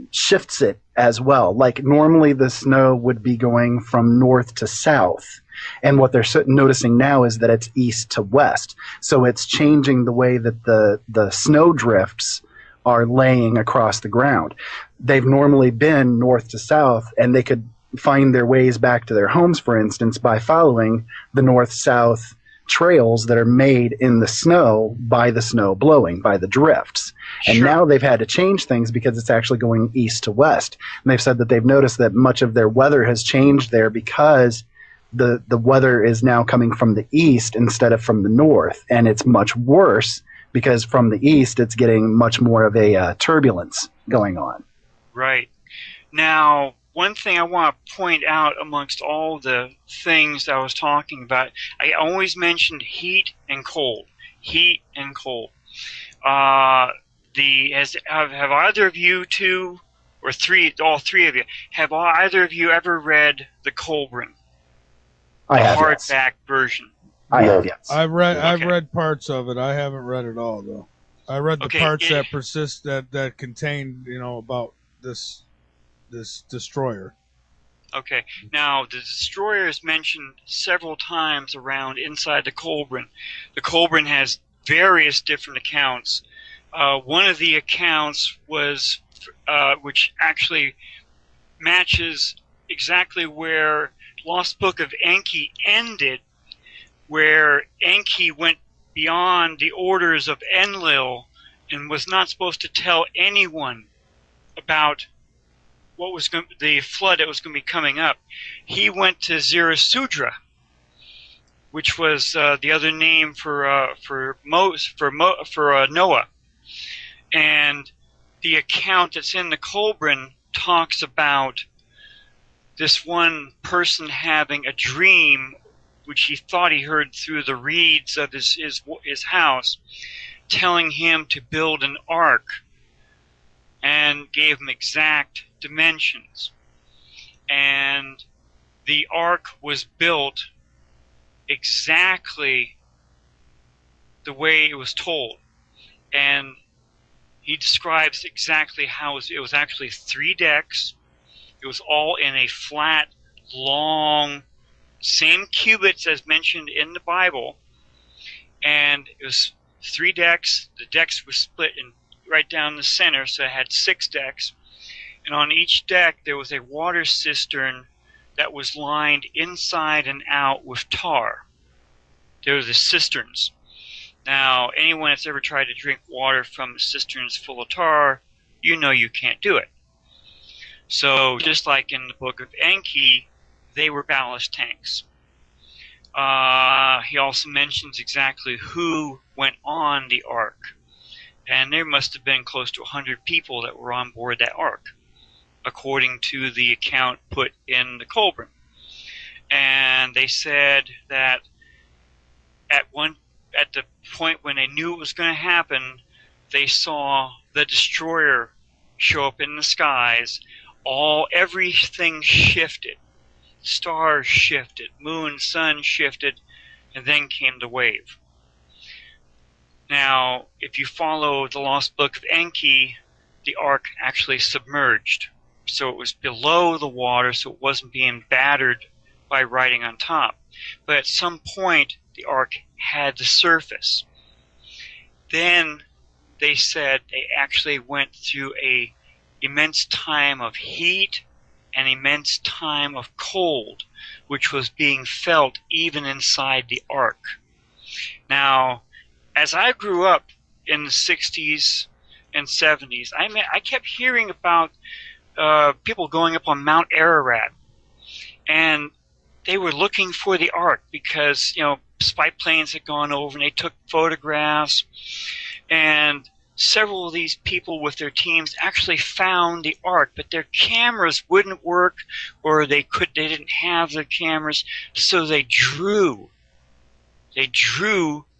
shifts it as well. Like normally the snow would be going from north to south, and what they're noticing now is that it's east to west. So it's changing the way that the snow drifts are laying across the ground. They've normally been north to south, and they could find their ways back to their homes, for instance, by following the north-south trails that are made in the snow by the snow blowing, by the drifts. And Sure. now they've had to change things because it's actually going east to west. And they've said that they've noticed that much of their weather has changed there because the weather is now coming from the east instead of from the north. And it's much worse because from the east it's getting much more of a turbulence going on. Right. Now, one thing I want to point out amongst all the things I was talking about, I always mentioned heat and cold. Heat and cold. Have either of you two, or all three of you, have either of you ever read the Colburn? I have, yes. Hardback version. I have, yes. I've read parts of it. I haven't read it all though. I read the parts that persist that contain, about this destroyer. Okay. Now, the destroyer is mentioned several times around inside the Colburn. The Colburn has various different accounts. One of the accounts was, which actually matches exactly where Lost Book of Enki ended, where Enki went beyond the orders of Enlil and was not supposed to tell anyone about what was the flood that was going to be coming up. He went to Zarathustra, which was the other name for Noah. And the account that's in the Colburn talks about this one person having a dream, which he thought he heard through the reeds of his house, telling him to build an ark, and gave him exact dimensions. And the ark was built exactly the way it was told. And he describes exactly how it was actually 3 decks. It was all in a flat, long, same cubits as mentioned in the Bible. And it was 3 decks. The decks were split in right down the center, so it had 6 decks. And on each deck there was a water cistern that was lined inside and out with tar. There were the cisterns. Now, anyone that's ever tried to drink water from cisterns full of tar, you know you can't do it. So, just like in the Book of Enki, they were ballast tanks. He also mentions exactly who went on the Ark. And there must have been close to 100 people that were on board that Ark, according to the account put in the Colburn. And they said that at the point when they knew it was going to happen, they saw the destroyer show up in the skies. Everything shifted. Stars shifted, moon, sun shifted, and then came the wave. Now, if you follow the Lost Book of Enki, the Ark actually submerged. So it was below the water, so it wasn't being battered by riding on top. But at some point, the Ark had to surface. Then they said they actually went through a immense time of heat and immense time of cold, which was being felt even inside the Ark. Now, as I grew up in the 60s and 70s, I kept hearing about people going up on Mount Ararat, and they were looking for the Ark because, spy planes had gone over and they took photographs, and several of these people with their teams actually found the Ark, but their cameras wouldn't work, or they didn't have their cameras, so they drew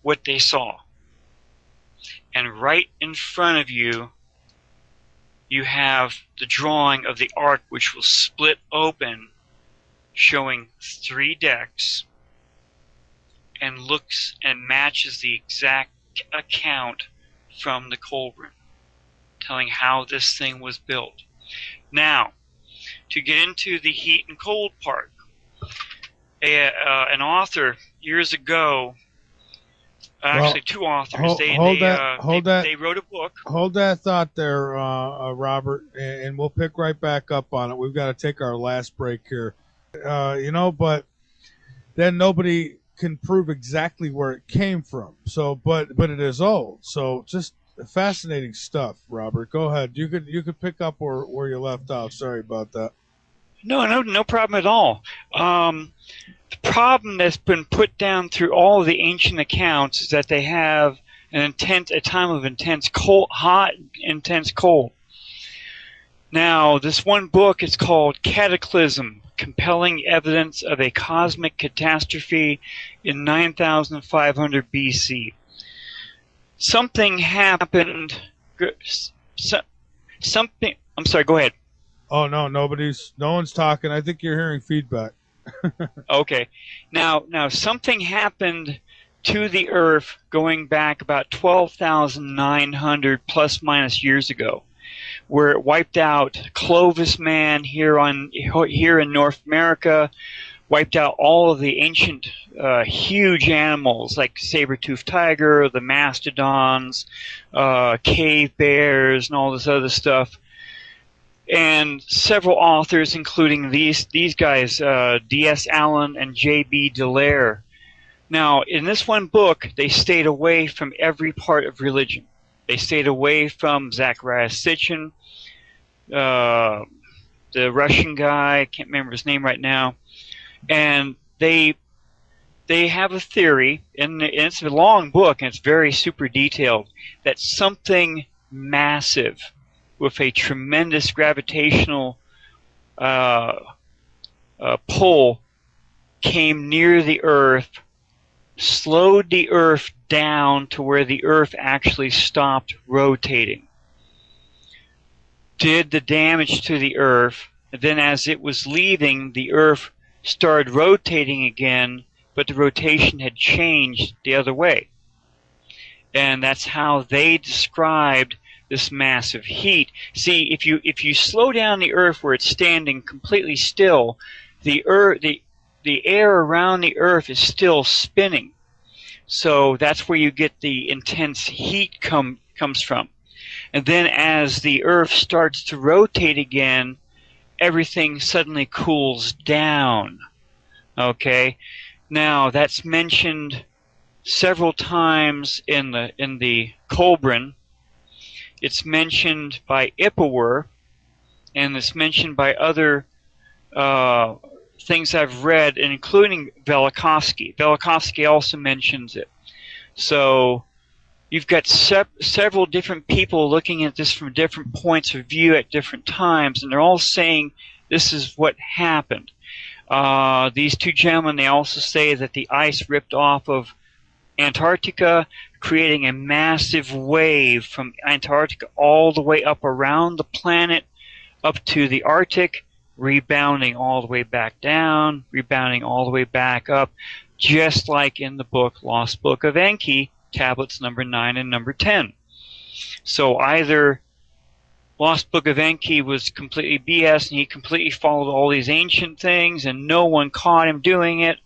what they saw. And right in front of you, you have the drawing of the Ark, which will split open, showing 3 decks, and looks and matches the exact account from the Colburn, telling how this thing was built. Now, to get into the heat and cold part, an author years ago, actually 2 authors, they wrote a book. Hold that thought there, Robert, and we'll pick right back up on it. We've got to take our last break here. But then nobody can prove exactly where it came from. So, but it is old. So, just fascinating stuff, Robert. Go ahead. You could pick up where you left off. Sorry about that. No problem at all. The problem that's been put down through all of the ancient accounts is that they have a time of intense cold, hot, intense cold. Now, this one book is called Cataclysm: Compelling Evidence of a Cosmic Catastrophe in 9500 BC. Something happened. Something. I'm sorry. Go ahead. Oh no, no one's talking. I think you're hearing feedback. Okay. Now something happened to the Earth going back about 12,900 plus minus years ago, where it wiped out Clovis man here in North America, wiped out all of the ancient huge animals like saber-toothed tiger, the mastodons, cave bears, and all this other stuff. And several authors, including these guys, D.S. Allen and J.B. Dallaire. Now, in this one book, they stayed away from every part of religion. They stayed away from Zachariah Sitchin, the Russian guy, I can't remember his name right now. And they have a theory, and it's a long book, and it's very super detailed, that something massive with a tremendous gravitational pull came near the Earth, slowed the Earth down to where the Earth actually stopped rotating, did the damage to the Earth, and then as it was leaving, the Earth started rotating again, but the rotation had changed the other way. And that's how they described this massive heat. See, if you slow down the Earth where it's standing completely still, the air around the Earth is still spinning. So that's where you get the intense heat comes from. And then as the Earth starts to rotate again, everything suddenly cools down. Okay? Now, that's mentioned several times in the Kolbrin. It's mentioned by Ippawur, and it's mentioned by other things I've read, including Velikovsky. Velikovsky also mentions it. So you've got several different people looking at this from different points of view at different times, and they're all saying this is what happened. These two gentlemen, they also say that the ice ripped off of Antarctica, creating a massive wave from Antarctica all the way up around the planet, up to the Arctic, rebounding all the way back down, rebounding all the way back up, just like in the book Lost Book of Enki, tablets number 9 and number 10. So either Lost Book of Enki was completely BS and he completely followed all these ancient things and no one caught him doing it,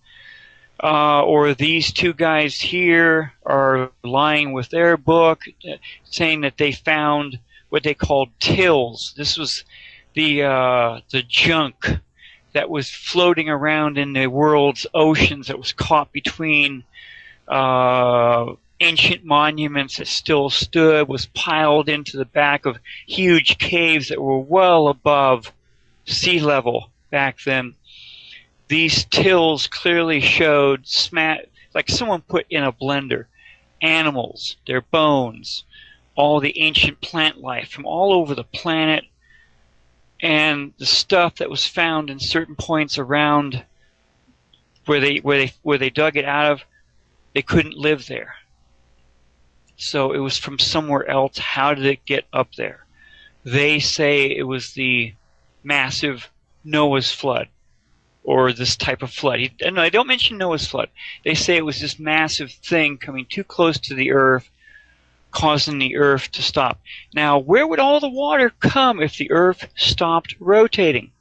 or these two guys here are lying with their book, saying that they found what they called tills. This was the junk that was floating around in the world's oceans that was caught between ancient monuments that still stood, was piled into the back of huge caves that were well above sea level back then. These tills clearly showed, like someone put in a blender, animals, their bones, all the ancient plant life from all over the planet, and the stuff that was found in certain points around where they dug it out of. They couldn't live there. So it was from somewhere else. How did it get up there? They say it was the massive Noah's flood, or this type of flood. No, I don't mention Noah's flood. They say it was this massive thing coming too close to the Earth, causing the Earth to stop. Now, where would all the water come if the Earth stopped rotating?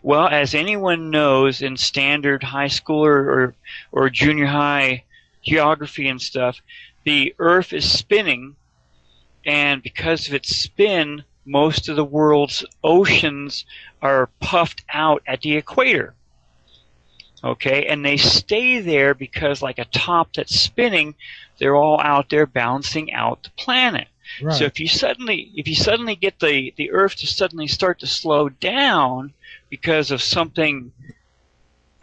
Well, as anyone knows in standard high school or junior high geography and stuff, the Earth is spinning, and because of its spin, most of the world's oceans are puffed out at the equator. Okay, and they stay there because, like a top that's spinning, they're all out there balancing out the planet. Right. So if you suddenly get the Earth to suddenly start to slow down because of something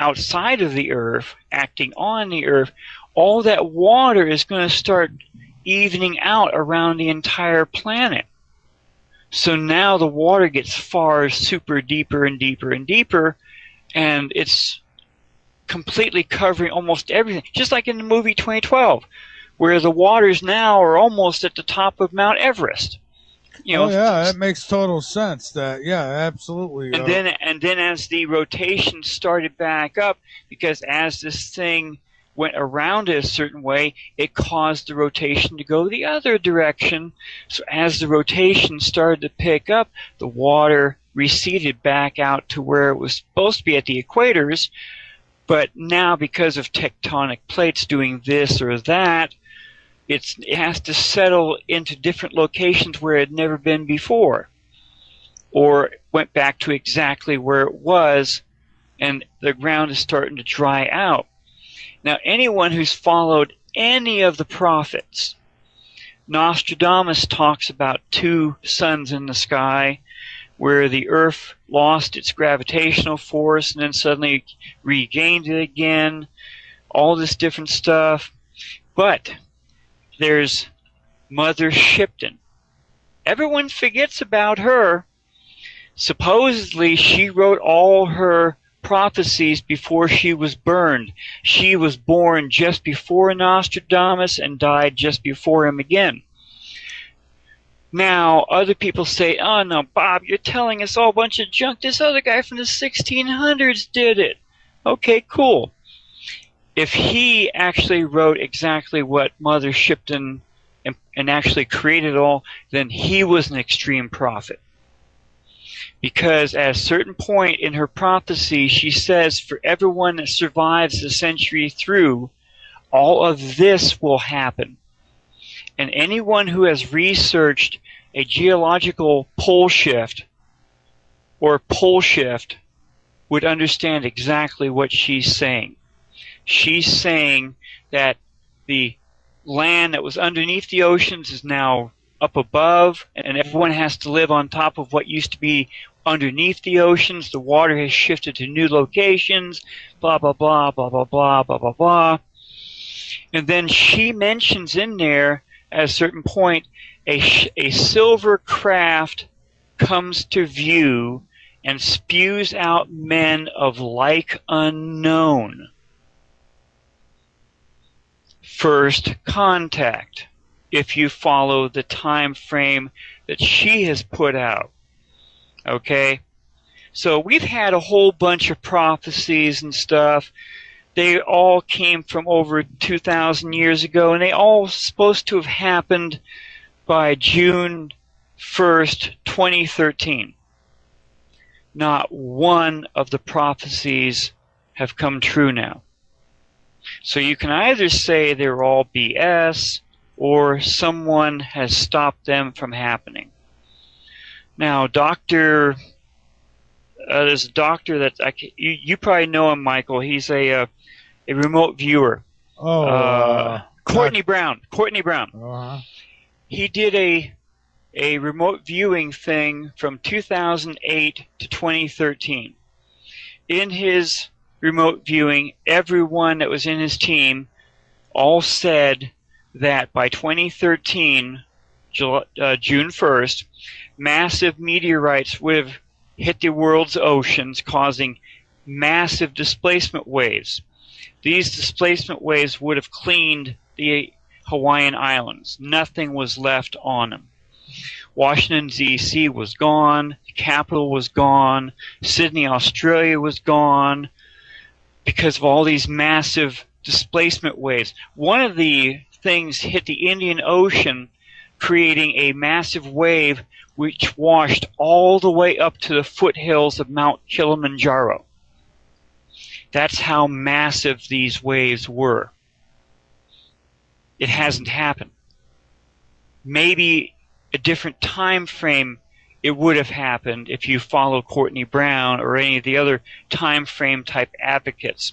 outside of the Earth acting on the Earth, all that water is going to start evening out around the entire planet. So now the water gets far super deeper and deeper and deeper, and it's completely covering almost everything. Just like in the movie 2012, where the waters now are almost at the top of Mount Everest. You know, oh yeah, that makes total sense. That absolutely. And then as the rotation started back up, because as this thing went around it a certain way, it caused the rotation to go the other direction. So as the rotation started to pick up, the water receded back out to where it was supposed to be at the equators. But now, because of tectonic plates doing this or that, it has to settle into different locations where it had never been before, or went back to exactly where it was, and the ground is starting to dry out. Now, anyone who's followed any of the prophets, Nostradamus talks about two suns in the sky, where the Earth lost its gravitational force and then suddenly regained it again, all this different stuff. But there's Motherships. Everyone forgets about her. Supposedly, she wrote all her prophecies before she was burned. She was born just before Nostradamus and died just before him again. Now, other people say, oh no, Bob, you're telling us all a bunch of junk. This other guy from the 1600s did it. Okay, cool. If he actually wrote exactly what Motherships and actually created it all, then he was an extreme prophet. Because at a certain point in her prophecy, she says, for everyone that survives the century through, all of this will happen. And anyone who has researched a geological pole shift or pole shift would understand exactly what she's saying. She's saying that the land that was underneath the oceans is now up above, and everyone has to live on top of what used to be underneath the oceans. The water has shifted to new locations, blah, blah, blah, blah, blah, blah, blah, blah, blah. And then she mentions in there, at a certain point, a silver craft comes to view and spews out men of like unknown. First contact, if you follow the time frame that she has put out. Okay? So we've had a whole bunch of prophecies and stuff. They all came from over 2,000 years ago, and they all supposed to have happened by June 1st, 2013. Not one of the prophecies have come true now. So you can either say they're all BS, or someone has stopped them from happening. Now, there's a doctor that you probably know him, Michael. He's a remote viewer. Courtney Brown. Courtney Brown. Uh-huh. He did a remote viewing thing from 2008 to 2013. In his remote viewing, everyone that was in his team all said that by 2013, June 1st, massive meteorites would have hit the world's oceans, causing massive displacement waves. These displacement waves would have cleaned the Hawaiian Islands. Nothing was left on them. Washington, D.C. was gone. The capital was gone. Sydney, Australia was gone because of all these massive displacement waves. One of the things hit the Indian Ocean, creating a massive wave which washed all the way up to the foothills of Mount Kilimanjaro. That's how massive these waves were. It hasn't happened. Maybe a different time frame it would have happened if you follow Courtney Brown or any of the other time frame type advocates.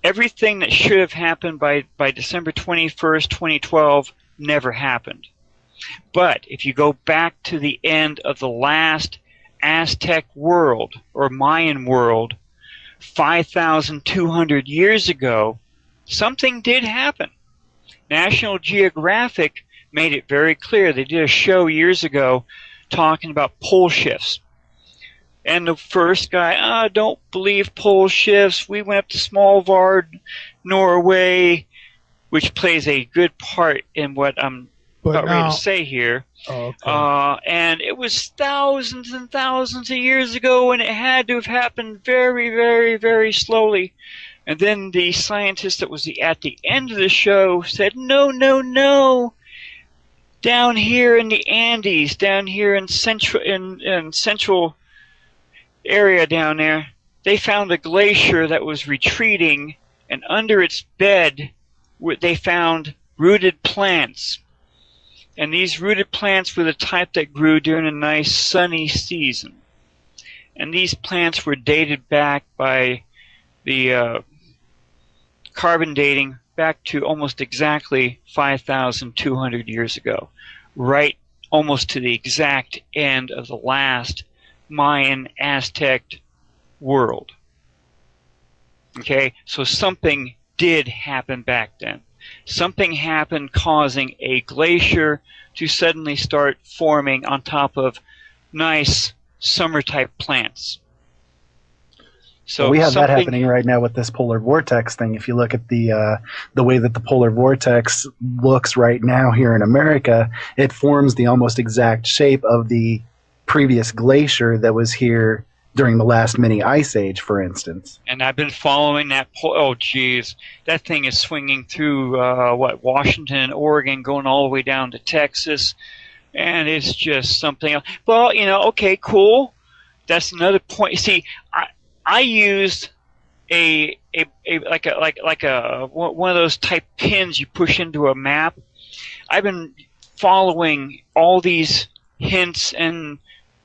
Everything that should have happened by December 21st, 2012 never happened. But if you go back to the end of the last Aztec world or Mayan world, 5,200 years ago, something did happen. National Geographic made it very clear. They did a show years ago talking about pole shifts. And the first guy, don't believe pole shifts. We went up to Svalbard, Norway, which plays a good part in what I'm about ready to say here. Oh, okay. And it was thousands and thousands of years ago, and it had to have happened very, very, very slowly. And then the scientist that was at the end of the show said, no, no, no. Down here in the Andes, down here in central area down there, they found a glacier that was retreating, and under its bed they found rooted plants. And these rooted plants were the type that grew during a nice sunny season. And these plants were dated back by the carbon dating back to almost exactly 5,200 years ago, right almost to the exact end of the last Mayan Aztec world. Okay, so something did happen back then. Something happened causing a glacier to suddenly start forming on top of nice summer-type plants. So we have that happening right now with this polar vortex thing. If you look at the way that the polar vortex looks right now here in America, it forms the almost exact shape of the previous glacier that was here during the last mini ice age, for instance. And I've been following that. Oh, geez, that thing is swinging through Washington and Oregon, going all the way down to Texas, and it's just something else. Well, okay, cool. That's another point. See, I used a one of those type pins you push into a map. I've been following all these hints and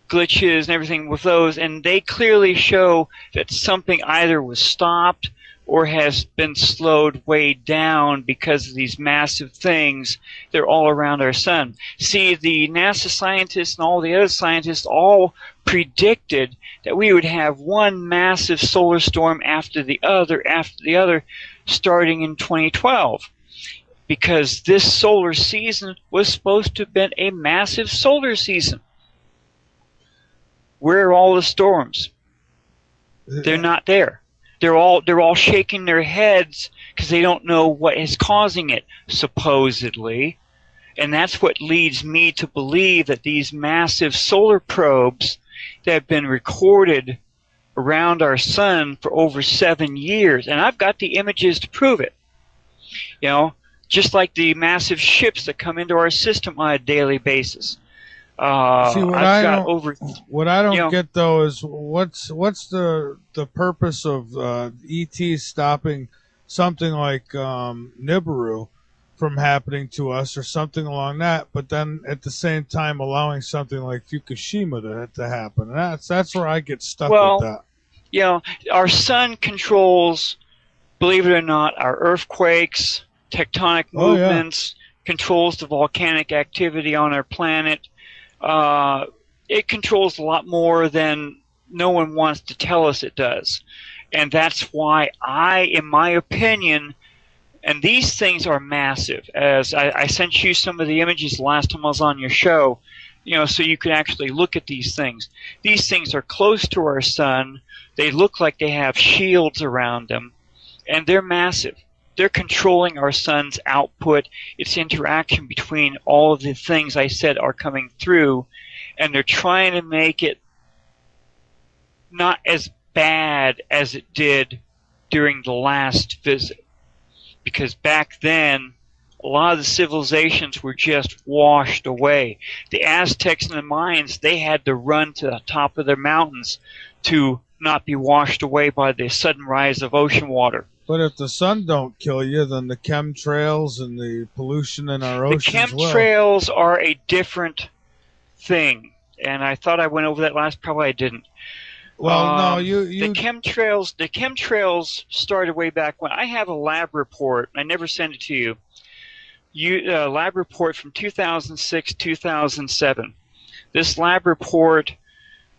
glitches and everything with those, and they clearly show that something either was stopped or has been slowed way down because of these massive things that are all around our sun. See, the NASA scientists and all the other scientists all predicted that we would have one massive solar storm after the other, starting in 2012. Because this solar season was supposed to have been a massive solar season. Where are all the storms? They're not there. They're all shaking their heads because they don't know what is causing it, supposedly. And that's what leads me to believe that these massive solar probes that have been recorded around our sun for over 7 years, and I've got the images to prove it. You know, just like the massive ships that come into our system on a daily basis. See, what I don't get though is what's the purpose of ET stopping something like Nibiru from happening to us or something along that, but then at the same time allowing something like Fukushima to happen. And that's where I get stuck with that. You know, our sun controls, believe it or not, our earthquakes, tectonic movements, controls the volcanic activity on our planet. It controls a lot more than no one wants to tell us it does. And that's why in my opinion, and these things are massive, as I sent you some of the images last time I was on your show, you know, so you can actually look at these things. These things are close to our sun. They look like they have shields around them, and they're massive. They're controlling our sun's output. It's interaction between all of the things I said are coming through, and they're trying to make it not as bad as it did during the last visit. Because back then, a lot of the civilizations were just washed away. The Aztecs and the Mayans, they had to run to the top of their mountains to not be washed away by the sudden rise of ocean water. But if the sun don't kill you, then the chemtrails and the pollution in our oceans will. The chemtrails are a different thing, and I thought I went over that last. Probably I didn't. Well, no, the chemtrails started way back when. I have a lab report. I never sent it to you. A lab report from 2006, 2007. This lab report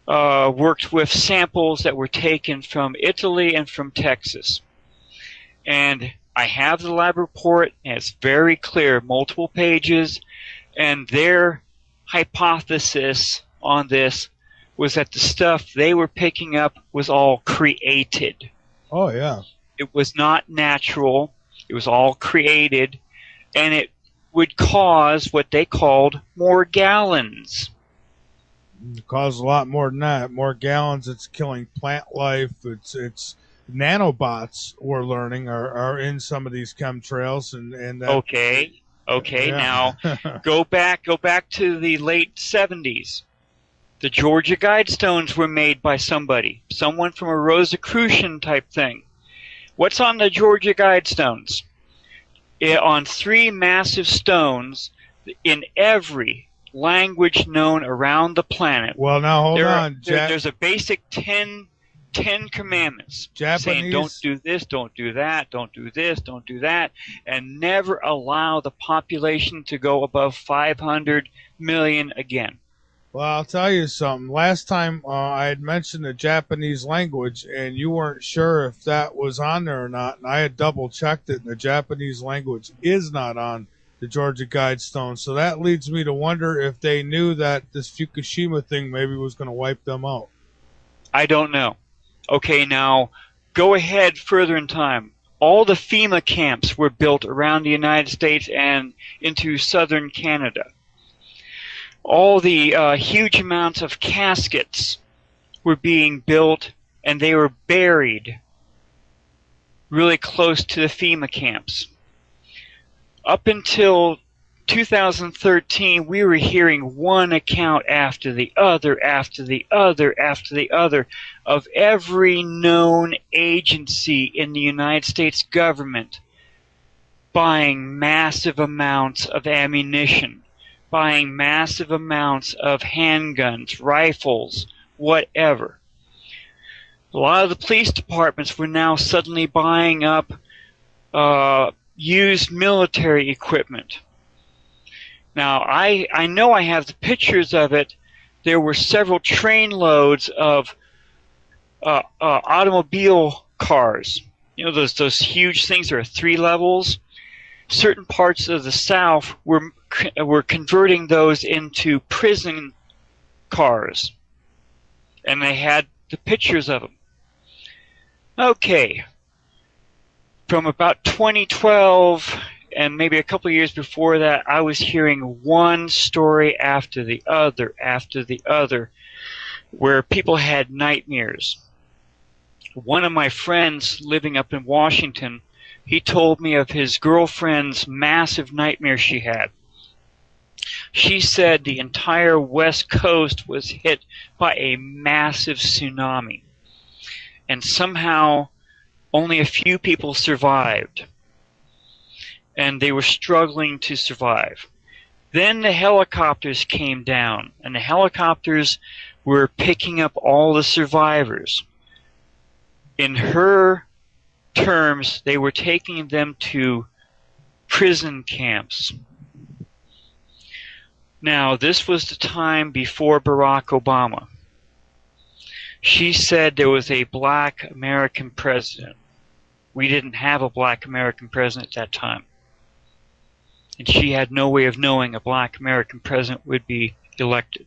worked with samples that were taken from Italy and from Texas. And I have the lab report, and it's very clear, multiple pages, and their hypothesis on this was that the stuff they were picking up was all created. Oh, yeah. It was not natural. It was all created, and it would cause what they called more gallons. It caused a lot more than that. More gallons, it's killing plant life, it's nanobots we're learning are in some of these chemtrails and that, okay yeah. Now go back to the late 70s. The Georgia Guidestones were made by someone from a Rosicrucian type thing. What's on the Georgia Guidestones? On 3 massive stones in every language known around the planet. Well, now hold on. There's a basic 10 commandments saying don't do this, don't do that, don't do this, don't do that, and never allow the population to go above 500 million again. Well, I'll tell you something. Last time I had mentioned the Japanese language, and you weren't sure if that was on there or not, and I had double-checked it, and the Japanese language is not on the Georgia Guidestone. So that leads me to wonder if they knew that this Fukushima thing maybe was going to wipe them out. I don't know. Okay, now go ahead further in time. All the FEMA camps were built around the United States and into southern Canada. All the huge amounts of caskets were being built, and they were buried really close to the FEMA camps. Up until 2013, we were hearing one account after the other, after the other, after the other, of every known agency in the United States government buying massive amounts of ammunition, buying massive amounts of handguns, rifles, whatever. A lot of the police departments were now suddenly buying up used military equipment. Now, I know I have the pictures of it. There were several trainloads of automobile cars. You know, those huge things that are 3 levels. Certain parts of the South were converting those into prison cars, and they had the pictures of them. Okay, from about 2012 and maybe a couple of years before that, I was hearing one story after the other, where people had nightmares. One of my friends living up in Washington, he told me of his girlfriend's massive nightmare she had. She said the entire West Coast was hit by a massive tsunami, and somehow only a few people survived, and they were struggling to survive. Then the helicopters came down, and the helicopters were picking up all the survivors. In her terms, they were taking them to prison camps. Now, this was the time before Barack Obama. She said there was a black American president. We didn't have a black American president at that time. And she had no way of knowing a black American president would be elected.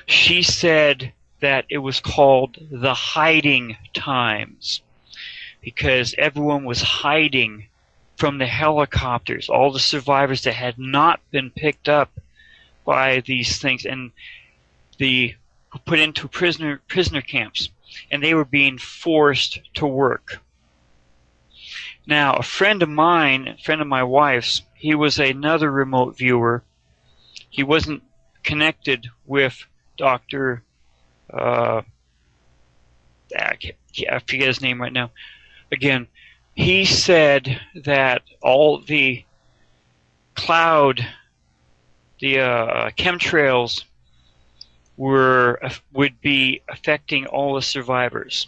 She said that it was called the hiding times, because everyone was hiding from the helicopters, all the survivors that had not been picked up by these things and put into prisoner camps, and they were being forced to work. Now, a friend of my wife's, he was another remote viewer. He wasn't connected with Dr. I forget his name right now. Again, he said that all the cloud, the chemtrails would be affecting all the survivors,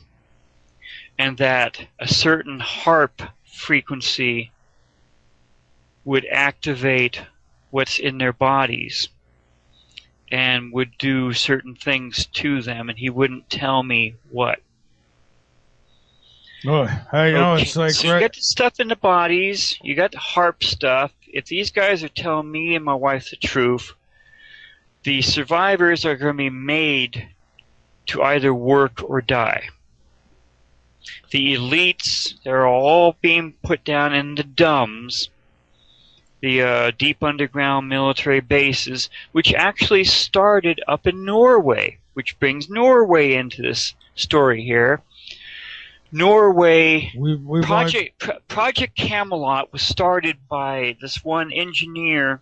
and that a certain HARP frequency would activate what's in their bodies and would do certain things to them, and he wouldn't tell me what. Oh, you know, it's like so you got the stuff in the bodies, you got the HARP stuff. If these guys are telling me and my wife the truth, the survivors are going to be made to either work or die. The elites, they're all being put down in the dumbs, the deep underground military bases, which actually started up in Norway, which brings Norway into this story here. Norway, Project Camelot was started by this one engineer,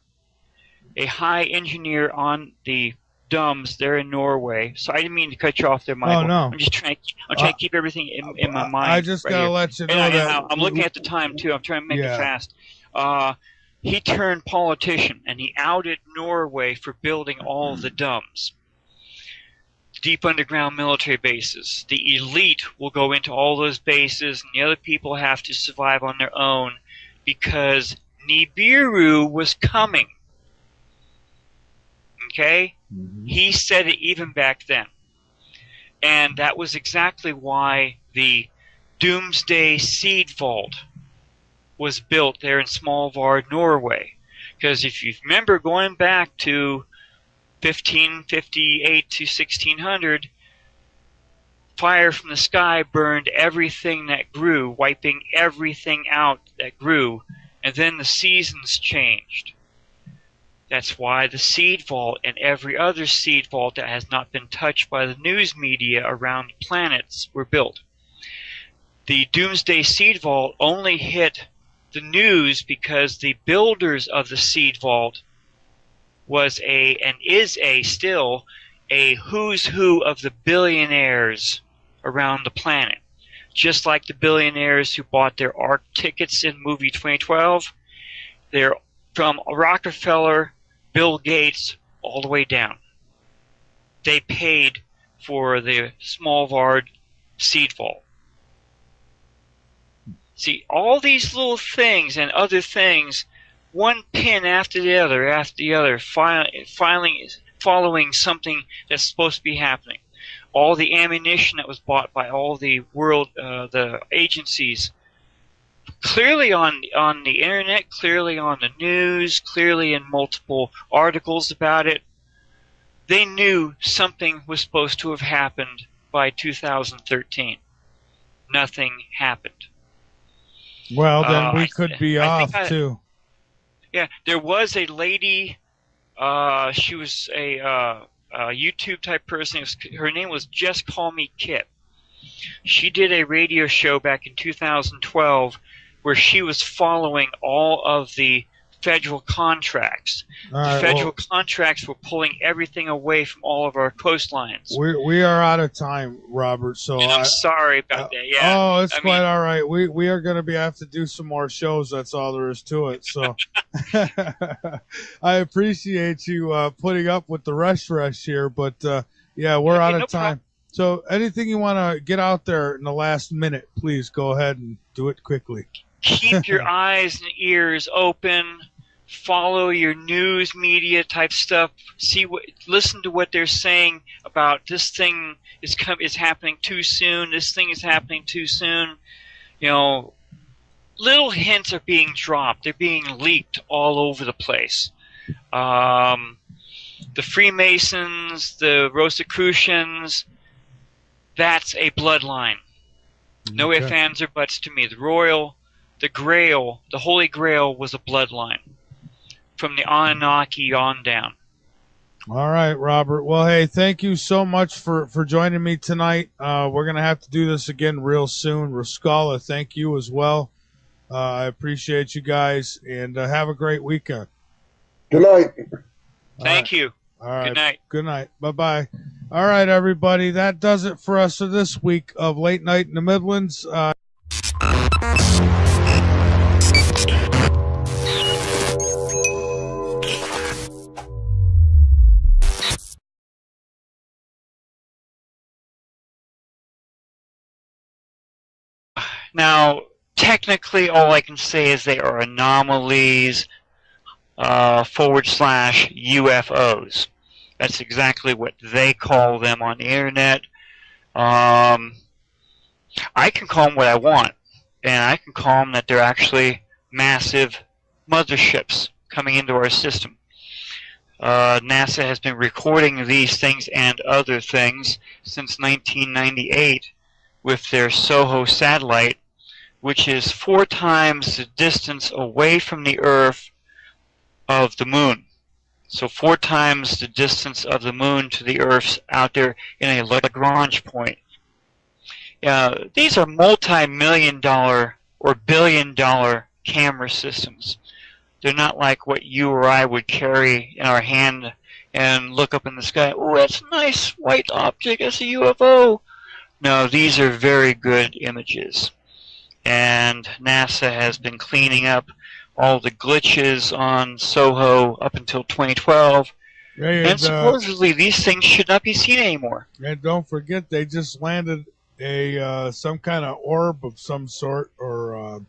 a high engineer on the dumbs there in Norway. So I didn't mean to cut you off there, Michael. Oh, no. I'm trying to keep everything in my mind. I just gotta let you know that I'm looking at the time too. I'm trying to make it fast. He turned politician, and he outed Norway for building all of the dumbs. Deep underground military bases. The elite will go into all those bases, and the other people have to survive on their own because Nibiru was coming. Okay? Mm-hmm. He said it even back then. And that was exactly why the Doomsday Seed Vault was built there in Svalbard, Norway. Because if you remember going back to 1558 to 1600, fire from the sky burned everything that grew, wiping everything out that grew, and then the seasons changed. That's why the Seed Vault and every other seed vault that has not been touched by the news media around the planets were built. The Doomsday Seed Vault only hit the news because the builders of the Seed Vault was and is still a who's who of the billionaires around the planet. Just like the billionaires who bought their ARC tickets in movie 2012, they're from Rockefeller Bill Gates all the way down. They paid for the Smallvard seed vault. See, all these little things and other things, one pin after the other, following something that's supposed to be happening. All the ammunition that was bought by all the the agencies, clearly on the internet, clearly on the news, clearly in multiple articles about it. They knew something was supposed to have happened by 2013. Nothing happened. Well, then we could be off too. Yeah, there was a lady. She was a YouTube type person. Her name was Just Call Me Kit. She did a radio show back in 2012 where she was following all of the federal contracts. The federal contracts were pulling everything away from all of our coastlines. We are out of time, Robert. So I'm sorry about that. Yeah. Oh, it's quite all right. We are going to have to do some more shows. That's all there is to it. So I appreciate you putting up with the rush here, but yeah, we're out of time. So anything you want to get out there in the last minute, please go ahead and do it quickly. Keep your eyes and ears open. Follow your news media type stuff. Listen to what they're saying about this thing is happening too soon. This thing is happening too soon. You know, little hints are being dropped. They're being leaked all over the place. The Freemasons, the Rosicrucians, that's a bloodline. No ifs, ands, or buts to me. The Grail, the Holy Grail was a bloodline from the Anunnaki on down. All right, Robert. Well, hey, thank you so much for joining me tonight. We're going to have to do this again real soon. Rascala, thank you as well. I appreciate you guys, and have a great weekend. Good night. Thank you. All right. Good night. Good night. Bye-bye. All right, everybody. That does it for us for this week of Late Night in the Midlands. Now, technically, all I can say is they are anomalies / UFOs. That's exactly what they call them on the internet. I can call them what I want, and I can call them that they're actually massive motherships coming into our system. NASA has been recording these things and other things since 1998 with their SOHO satellite, which is 4 times the distance away from the Earth of the Moon. So 4 times the distance of the Moon to the Earth's out there in a Lagrange point. These are multi-million-dollar or billion-dollar camera systems. They're not like what you or I would carry in our hand and look up in the sky. Oh, that's a nice white object. That's a UFO. No, these are very good images. And NASA has been cleaning up all the glitches on SOHO up until 2012. And supposedly these things should not be seen anymore. And don't forget, they just landed some kind of orb of some sort, or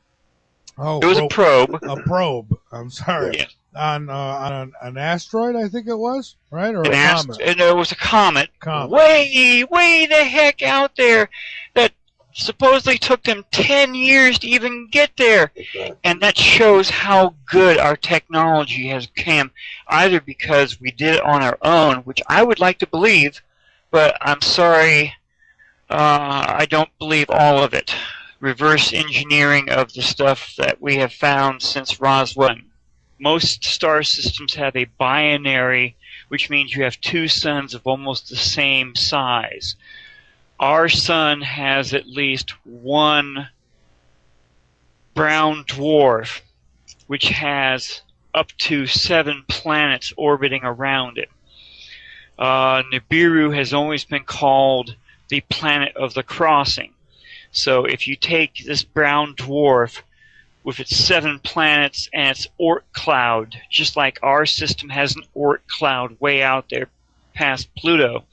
it was a probe. A probe. I'm sorry. Yeah. On an asteroid, I think it was, right? Or a comet? No, it was a comet. Way the heck out there that supposedly took them 10 years to even get there. And that shows how good our technology has come, either because we did it on our own, which I would like to believe, but I'm sorry, I don't believe all of it. Reverse engineering of the stuff that we have found since Roswell. Most star systems have a binary, which means you have 2 suns of almost the same size. Our sun has at least 1 brown dwarf, which has up to 7 planets orbiting around it. Nibiru has always been called the planet of the crossing. So if you take this brown dwarf, with its 7 planets and its Oort cloud, just like our system has an Oort cloud way out there past Pluto.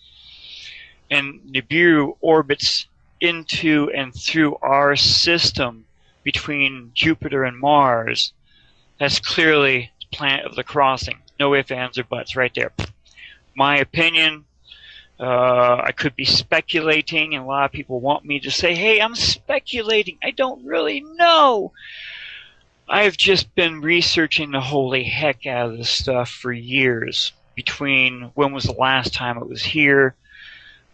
And Nibiru orbits into and through our system between Jupiter and Mars. That's clearly the planet of the crossing. No ifs, ands, or buts right there. My opinion, I could be speculating, and a lot of people want me to say, hey, I'm speculating. I don't really know. I've just been researching the holy heck out of this stuff for years, between when was the last time it was here,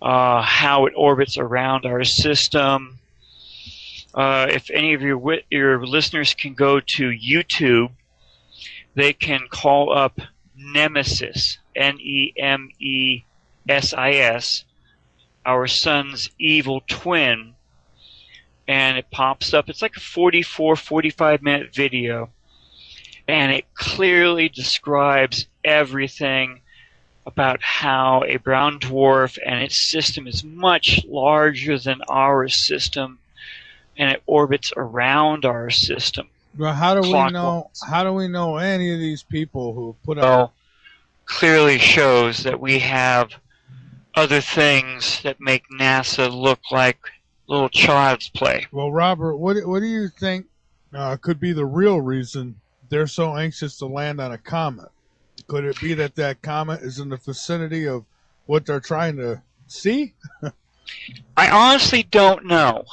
how it orbits around our system. If any of your listeners can go to YouTube, they can call up Nemesis, Nemesis, our sun's evil twin, and it pops up. It's like a 45-minute video, and it clearly describes everything about how a brown dwarf and its system is much larger than our system, and it orbits around our system. Well, how do we know? How do we know any of these people who put out? Well, clearly shows that we have other things that make NASA look like little child's play. Well, Robert, what do you think could be the real reason they're so anxious to land on a comet? Could it be that that comet is in the vicinity of what they're trying to see? I honestly don't know.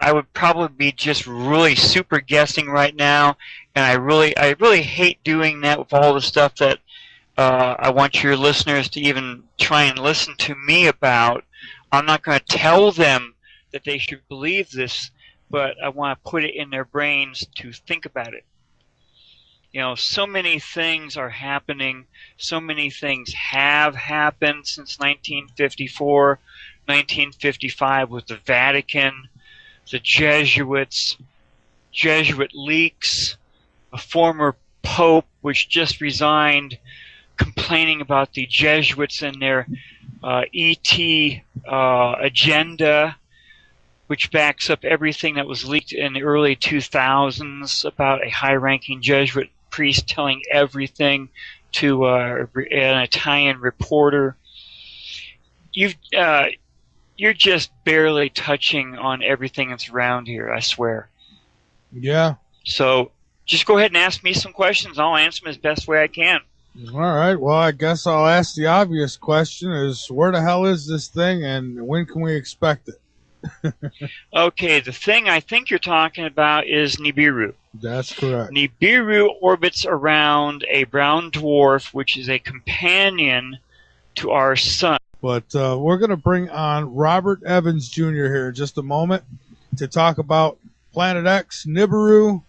I would probably be just really super guessing right now, and I really hate doing that with all the stuff that I want your listeners to even try and listen to me about. I'm not going to tell them that they should believe this, but I want to put it in their brains to think about it. You know, so many things are happening. So many things have happened since 1954, 1955 with the Vatican, the Jesuits, Jesuit leaks, a former pope which just resigned, complaining about the Jesuits and their ET agenda, which backs up everything that was leaked in the early 2000s about a high-ranking Jesuit priest telling everything to an Italian reporter. You're just barely touching on everything that's around here, I swear. Yeah. So just go ahead and ask me some questions. I'll answer them as best way I can. All right. Well, I guess I'll ask the obvious question is, where the hell is this thing, and when can we expect it? Okay, the thing I think you're talking about is Nibiru. That's correct. Nibiru orbits around a brown dwarf, which is a companion to our sun. But we're going to bring on Robert Evans Jr. here in just a moment to talk about Planet X, Nibiru,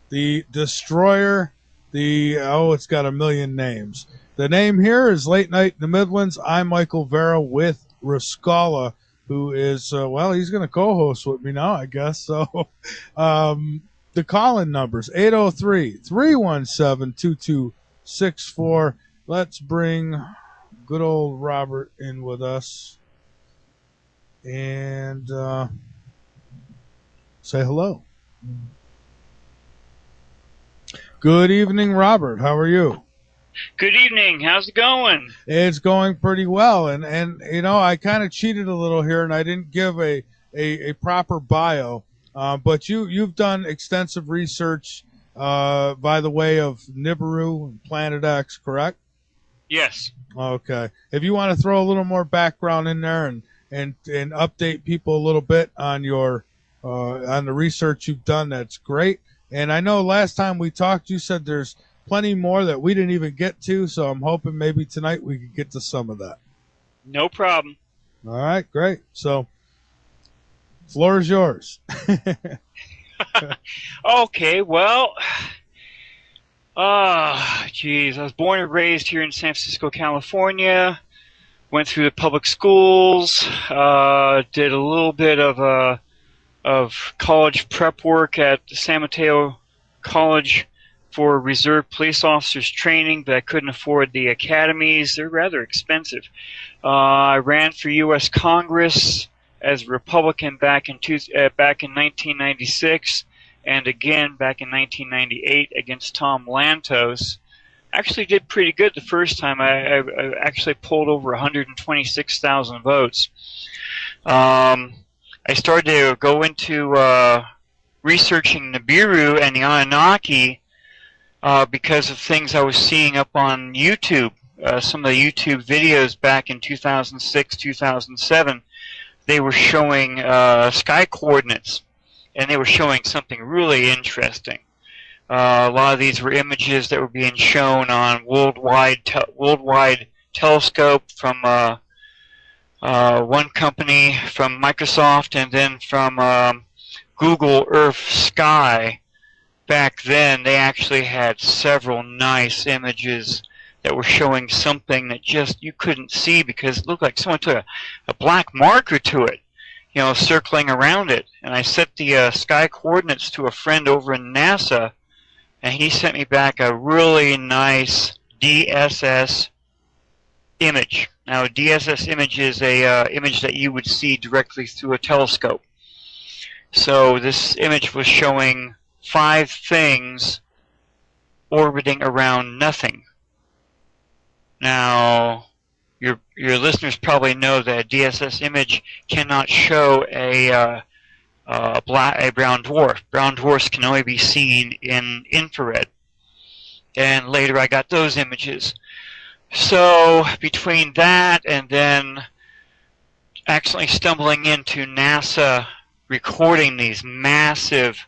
the Destroyer, it's got a million names. The name here is Late Night in the Midlands. I'm Michael Vera with Rascala, who is, he's going to co-host with me now, I guess. So the call-in numbers, 803-317-2264. Let's bring good old Robert in with us and say hello. Good evening, Robert. How are you? Good evening. How's it going? It's going pretty well. And you know, I kind of cheated a little here, and I didn't give a proper bio. But you've done extensive research by the way of Nibiru and Planet X, correct? Yes. Okay. If you want to throw a little more background in there and update people a little bit on your on the research you've done, that's great. And I know last time we talked, you said there's plenty more that we didn't even get to, so I'm hoping maybe tonight we could get to some of that. No problem. All right, great. So, floor is yours. Okay, well, I was born and raised here in San Francisco, California. Went through the public schools, did a little bit of college prep work at the San Mateo College for reserve police officers training, but I couldn't afford the academies. They're rather expensive. I ran for U.S. Congress as a Republican back in 1996, and again back in 1998 against Tom Lantos. Actually did pretty good the first time. I actually pulled over 126,000 votes. I started to go into researching Nibiru and the Anunnaki because of things I was seeing up on YouTube. Some of the YouTube videos back in 2006, 2007, they were showing sky coordinates, and they were showing something really interesting. A lot of these were images that were being shown on worldwide telescope from one company, from Microsoft, and then from Google Earth Sky. Back then, they actually had several nice images that were showing something that just you couldn't see because it looked like someone took a black marker to it, you know, circling around it. And I set the sky coordinates to a friend over in NASA, and he sent me back a really nice DSS image. Now, a DSS image is a image that you would see directly through a telescope. So this image was showing 5 things orbiting around nothing. Now, your listeners probably know that a DSS image cannot show a brown dwarf. Brown dwarfs can only be seen in infrared. And later I got those images. So between that and then accidentally stumbling into NASA recording these massive